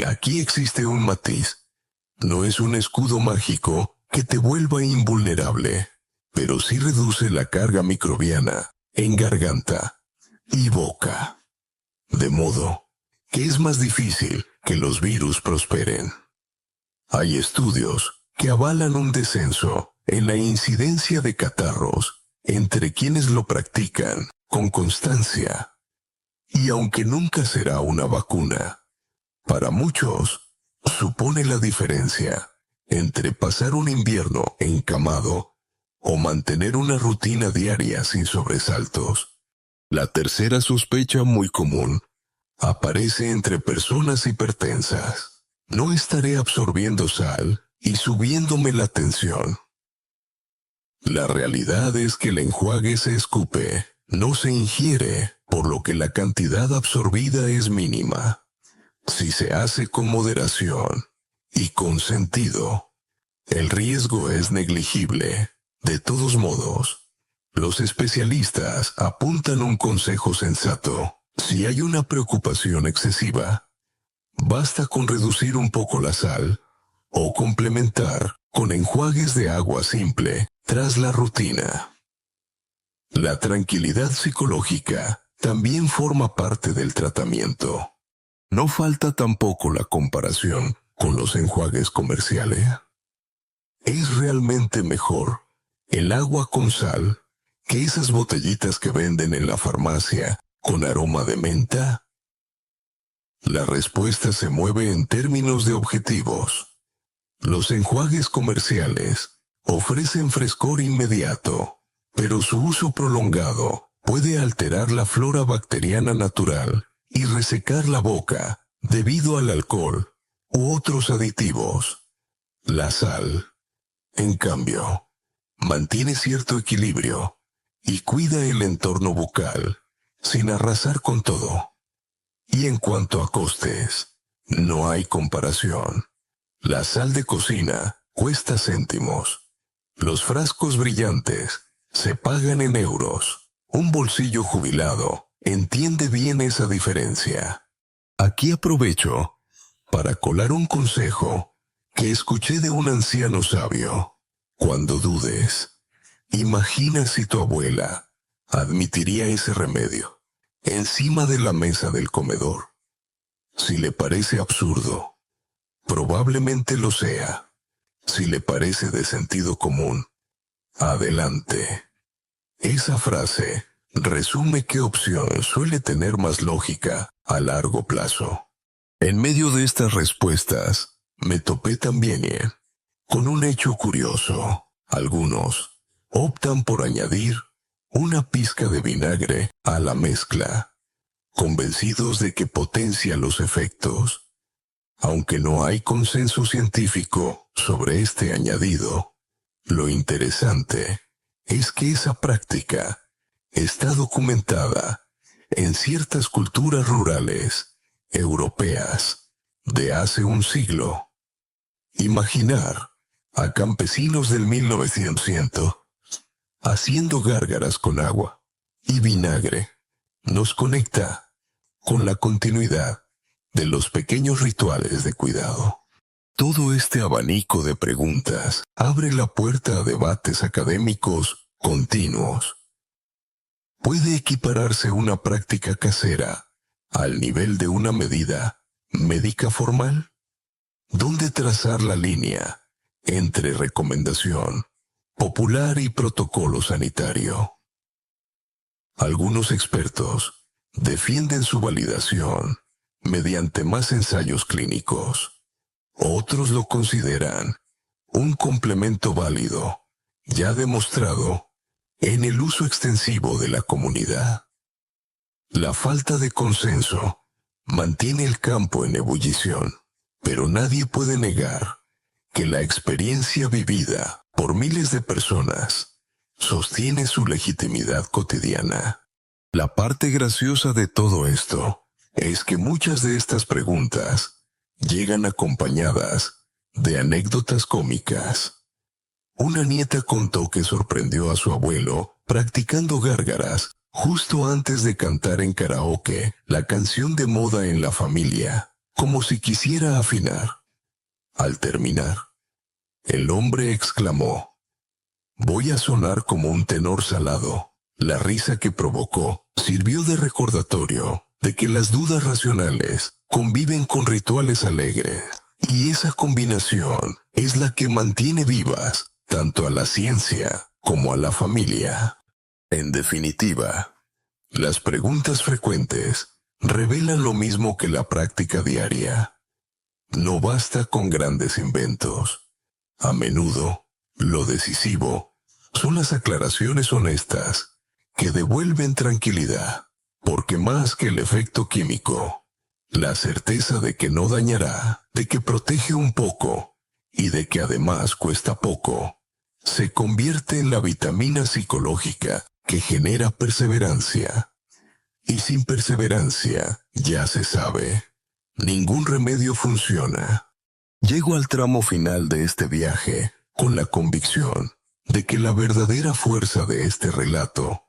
Aquí existe un matiz. No es un escudo mágico que te vuelva invulnerable, pero sí reduce la carga microbiana en garganta y boca. De modo que es más difícil que los virus prosperen. Hay estudios que avalan un descenso en la incidencia de catarros entre quienes lo practican con constancia. Y aunque nunca será una vacuna, para muchos supone la diferencia entre pasar un invierno encamado o mantener una rutina diaria sin sobresaltos. La tercera sospecha muy común aparece entre personas hipertensas. No estaré absorbiendo sal y subiéndome la tensión. La realidad es que el enjuague se escupe, no se ingiere, por lo que la cantidad absorbida es mínima. Si se hace con moderación y con sentido, el riesgo es negligible. De todos modos, Los especialistas apuntan un consejo sensato. Si hay una preocupación excesiva, basta con reducir un poco la sal o complementar con enjuagues de agua simple tras la rutina. La tranquilidad psicológica también forma parte del tratamiento. No falta tampoco la comparación con los enjuagues comerciales. ¿Es realmente mejor el agua con sal que esas botellitas que venden en la farmacia con aroma de menta? La respuesta se mueve en términos de objetivos. Los enjuagues comerciales ofrecen frescor inmediato, pero su uso prolongado puede alterar la flora bacteriana natural y resecar la boca debido al alcohol u otros aditivos. La sal, en cambio, mantiene cierto equilibrio y cuida el entorno bucal sin arrasar con todo. Y en cuanto a costes, no hay comparación. La sal de cocina cuesta céntimos. Los frascos brillantes se pagan en euros. Un bolsillo jubilado entiende bien esa diferencia. Aquí aprovecho para colar un consejo que escuché de un anciano sabio. Cuando dudes, imagina si tu abuela admitiría ese remedio encima de la mesa del comedor. Si le parece absurdo, probablemente lo sea. Si le parece de sentido común, adelante. Esa frase resume qué opción suele tener más lógica a largo plazo. En medio de estas respuestas, me topé también con un hecho curioso. Algunos optan por añadir una pizca de vinagre a la mezcla, convencidos de que potencia los efectos. Aunque no hay consenso científico sobre este añadido, lo interesante es que esa práctica está documentada en ciertas culturas rurales europeas de hace un siglo. Imaginar a campesinos del 1900 haciendo gárgaras con agua y vinagre nos conecta con la continuidad de los pequeños rituales de cuidado. Todo este abanico de preguntas abre la puerta a debates académicos continuos. ¿Puede equipararse una práctica casera al nivel de una medida médica formal? ¿Dónde trazar la línea entre recomendación popular y protocolo sanitario? Algunos expertos defienden su validación mediante más ensayos clínicos. Otros lo consideran un complemento válido, ya demostrado en el uso extensivo de la comunidad. La falta de consenso mantiene el campo en ebullición, pero nadie puede negar que la experiencia vivida por miles de personas sostiene su legitimidad cotidiana. La parte graciosa de todo esto es que muchas de estas preguntas llegan acompañadas de anécdotas cómicas. Una nieta contó que sorprendió a su abuelo practicando gárgaras justo antes de cantar en karaoke la canción de moda en la familia, como si quisiera afinar. Al terminar, el hombre exclamó: «Voy a sonar como un tenor salado». La risa que provocó sirvió de recordatorio de que las dudas racionales conviven con rituales alegres, y esa combinación es la que mantiene vivas tanto a la ciencia como a la familia. En definitiva, las preguntas frecuentes revelan lo mismo que la práctica diaria. No basta con grandes inventos. A menudo, lo decisivo son las aclaraciones honestas que devuelven tranquilidad, porque más que el efecto químico, la certeza de que no dañará, de que protege un poco y de que además cuesta poco, se convierte en la vitamina psicológica que genera perseverancia. Y sin perseverancia, ya se sabe, ningún remedio funciona. Llego al tramo final de este viaje con la convicción de que la verdadera fuerza de este relato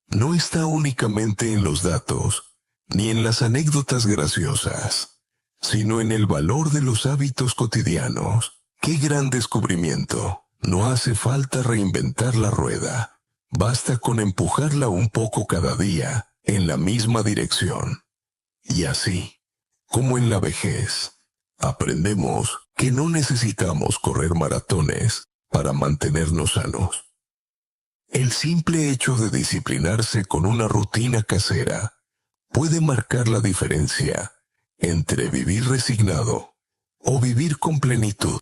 no está únicamente en los datos, ni en las anécdotas graciosas, sino en el valor de los hábitos cotidianos. ¡Qué gran descubrimiento! No hace falta reinventar la rueda. Basta con empujarla un poco cada día en la misma dirección. Y así, como en la vejez, aprendemos que no necesitamos correr maratones para mantenernos sanos. El simple hecho de disciplinarse con una rutina casera puede marcar la diferencia entre vivir resignado o vivir con plenitud.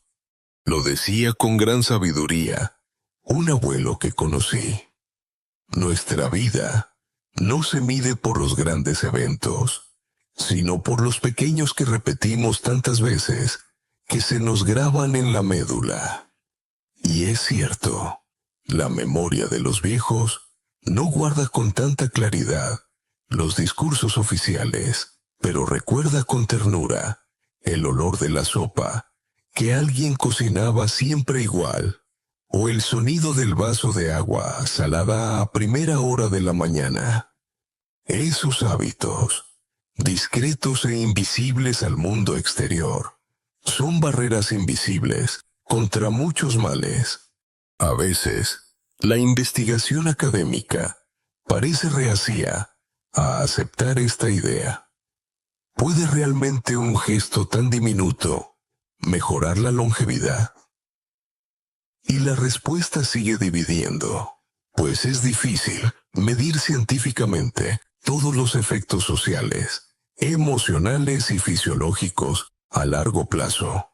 Lo decía con gran sabiduría un abuelo que conocí. Nuestra vida no se mide por los grandes eventos, sino por los pequeños que repetimos tantas veces que se nos graban en la médula. Y es cierto, la memoria de los viejos no guarda con tanta claridad los discursos oficiales, pero recuerda con ternura el olor de la sopa que alguien cocinaba siempre igual, o el sonido del vaso de agua salada a primera hora de la mañana. Esos hábitos, discretos e invisibles al mundo exterior, son barreras invisibles contra muchos males. A veces, la investigación académica parece reacia a aceptar esta idea. ¿Puede realmente un gesto tan diminuto mejorar la longevidad? Y la respuesta sigue dividiendo, pues es difícil medir científicamente todos los efectos sociales, emocionales y fisiológicos a largo plazo.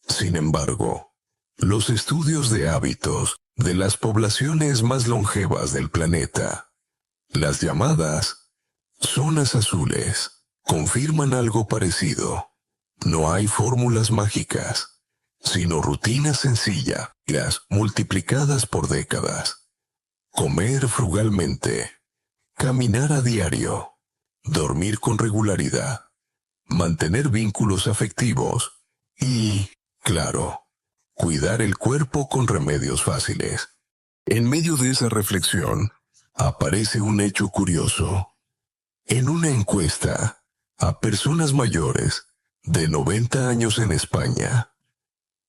Sin embargo, los estudios de hábitos de las poblaciones más longevas del planeta, las llamadas zonas azules, confirman algo parecido. No hay fórmulas mágicas, sino rutinas sencillas, multiplicadas por décadas. Comer frugalmente, caminar a diario, dormir con regularidad, mantener vínculos afectivos y, claro, cuidar el cuerpo con remedios fáciles. En medio de esa reflexión, aparece un hecho curioso. En una encuesta a personas mayores de 90 años en España,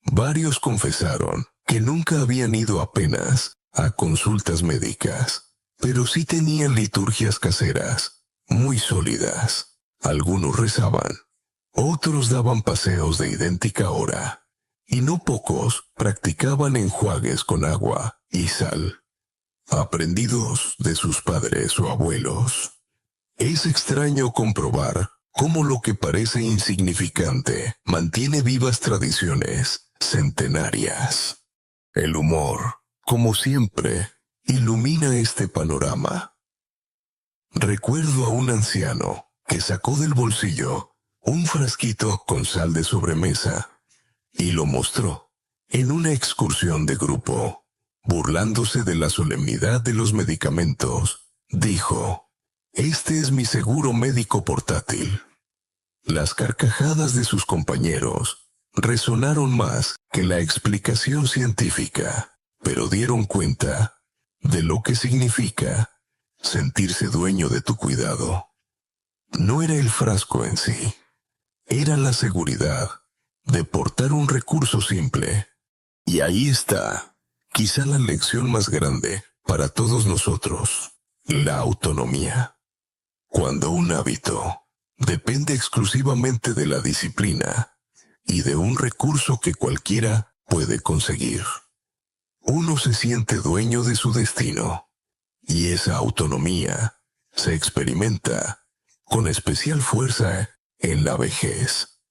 varios confesaron que nunca habían ido apenas a consultas médicas, pero sí tenían liturgias caseras, muy sólidas. Algunos rezaban, otros daban paseos de idéntica hora, y no pocos practicaban enjuagues con agua y sal, aprendidos de sus padres o abuelos. Es extraño comprobar cómo lo que parece insignificante mantiene vivas tradiciones centenarias. El humor, como siempre, ilumina este panorama. Recuerdo a un anciano que sacó del bolsillo un frasquito con sal de sobremesa y lo mostró en una excursión de grupo. Burlándose de la solemnidad de los medicamentos, dijo: «Este es mi seguro médico portátil». Las carcajadas de sus compañeros resonaron más que la explicación científica, pero dieron cuenta de lo que significa sentirse dueño de tu cuidado. No era el frasco en sí, era la seguridad de portar un recurso simple. Y ahí está, quizá la lección más grande para todos nosotros: la autonomía. Cuando un hábito depende exclusivamente de la disciplina y de un recurso que cualquiera puede conseguir, uno se siente dueño de su destino, y esa autonomía se experimenta con especial fuerza en la vejez.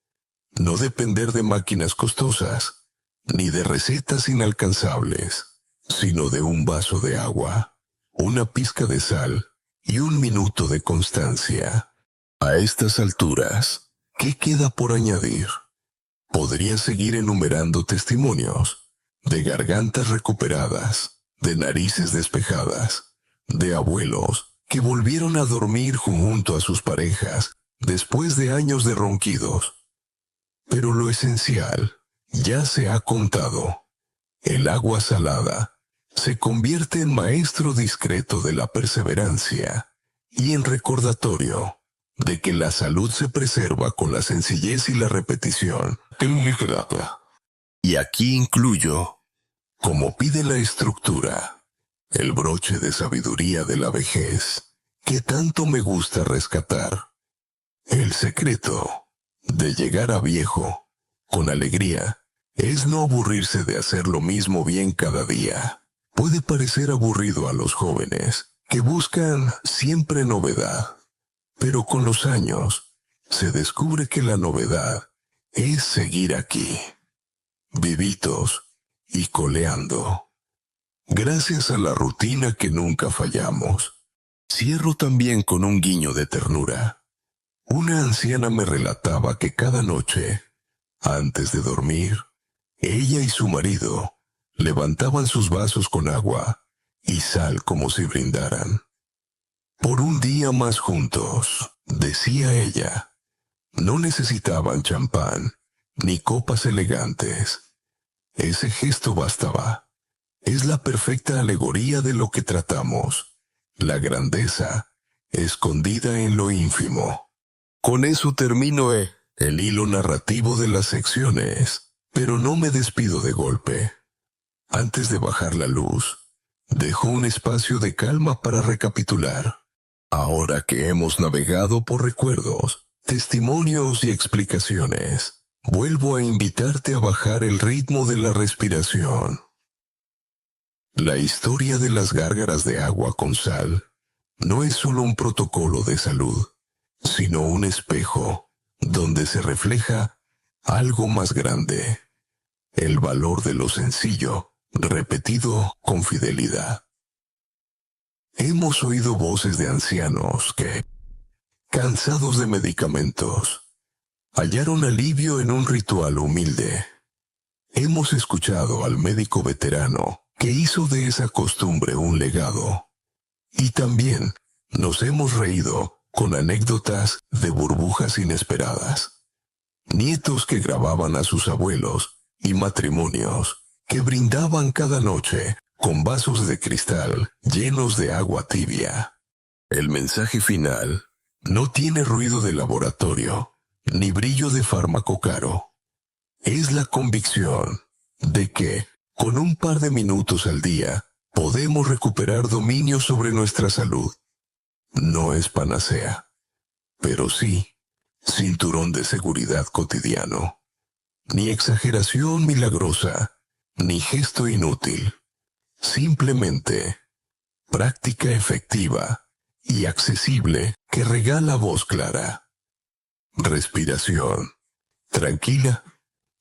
No depender de máquinas costosas, ni de recetas inalcanzables, sino de un vaso de agua, una pizca de sal y un minuto de constancia. A estas alturas, ¿qué queda por añadir? Podría seguir enumerando testimonios de gargantas recuperadas, de narices despejadas, de abuelos que volvieron a dormir junto a sus parejas después de años de ronquidos. Pero lo esencial ya se ha contado. El agua salada se convierte en maestro discreto de la perseverancia y en recordatorio de que la salud se preserva con la sencillez y la repetición. Y aquí incluyo, como pide la estructura, el broche de sabiduría de la vejez, que tanto me gusta rescatar. El secreto de llegar a viejo con alegría es no aburrirse de hacer lo mismo bien cada día. Puede parecer aburrido a los jóvenes, que buscan siempre novedad, pero con los años se descubre que la novedad es seguir aquí, vivitos y coleando. Gracias a la rutina que nunca fallamos. Cierro también con un guiño de ternura. Una anciana me relataba que cada noche, antes de dormir, ella y su marido levantaban sus vasos con agua y sal como si brindaran. Por un día más juntos, decía ella. No necesitaban champán ni copas elegantes. Ese gesto bastaba. Es la perfecta alegoría de lo que tratamos, la grandeza escondida en lo ínfimo. Con eso termino el hilo narrativo de las secciones, pero no me despido de golpe. Antes de bajar la luz, dejo un espacio de calma para recapitular. Ahora que hemos navegado por recuerdos, testimonios y explicaciones, vuelvo a invitarte a bajar el ritmo de la respiración. La historia de las gárgaras de agua con sal no es solo un protocolo de salud, sino un espejo donde se refleja algo más grande, el valor de lo sencillo, repetido con fidelidad. Hemos oído voces de ancianos que, cansados de medicamentos, hallaron alivio en un ritual humilde. Hemos escuchado al médico veterano que hizo de esa costumbre un legado. Y también nos hemos reído con anécdotas de burbujas inesperadas. Nietos que grababan a sus abuelos y matrimonios que brindaban cada noche con vasos de cristal llenos de agua tibia. El mensaje final no tiene ruido de laboratorio ni brillo de fármaco caro. Es la convicción de que, con un par de minutos al día, podemos recuperar dominio sobre nuestra salud. No es panacea, pero sí cinturón de seguridad cotidiano. Ni exageración milagrosa, ni gesto inútil. Simplemente práctica efectiva y accesible que regala voz clara, respiración tranquila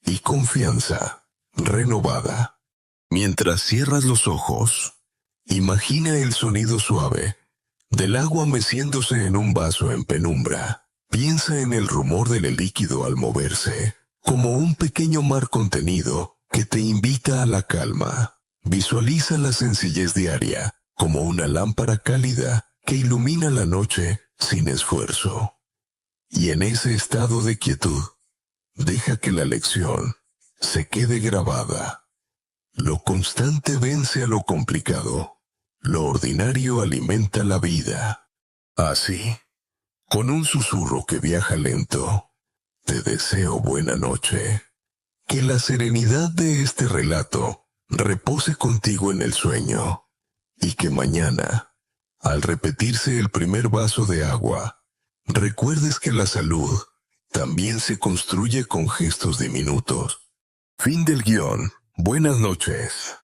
y confianza renovada. Mientras cierras los ojos, imagina el sonido suave del agua meciéndose en un vaso en penumbra. Piensa en el rumor del líquido al moverse, como un pequeño mar contenido que te invita a la calma. Visualiza la sencillez diaria como una lámpara cálida que ilumina la noche sin esfuerzo. Y en ese estado de quietud, deja que la lección se quede grabada. Lo constante vence a lo complicado. Lo ordinario alimenta la vida. Así, con un susurro que viaja lento, te deseo buena noche. Que la serenidad de este relato repose contigo en el sueño, y que mañana, al repetirse el primer vaso de agua, recuerdes que la salud también se construye con gestos diminutos. Fin del guión. Buenas noches.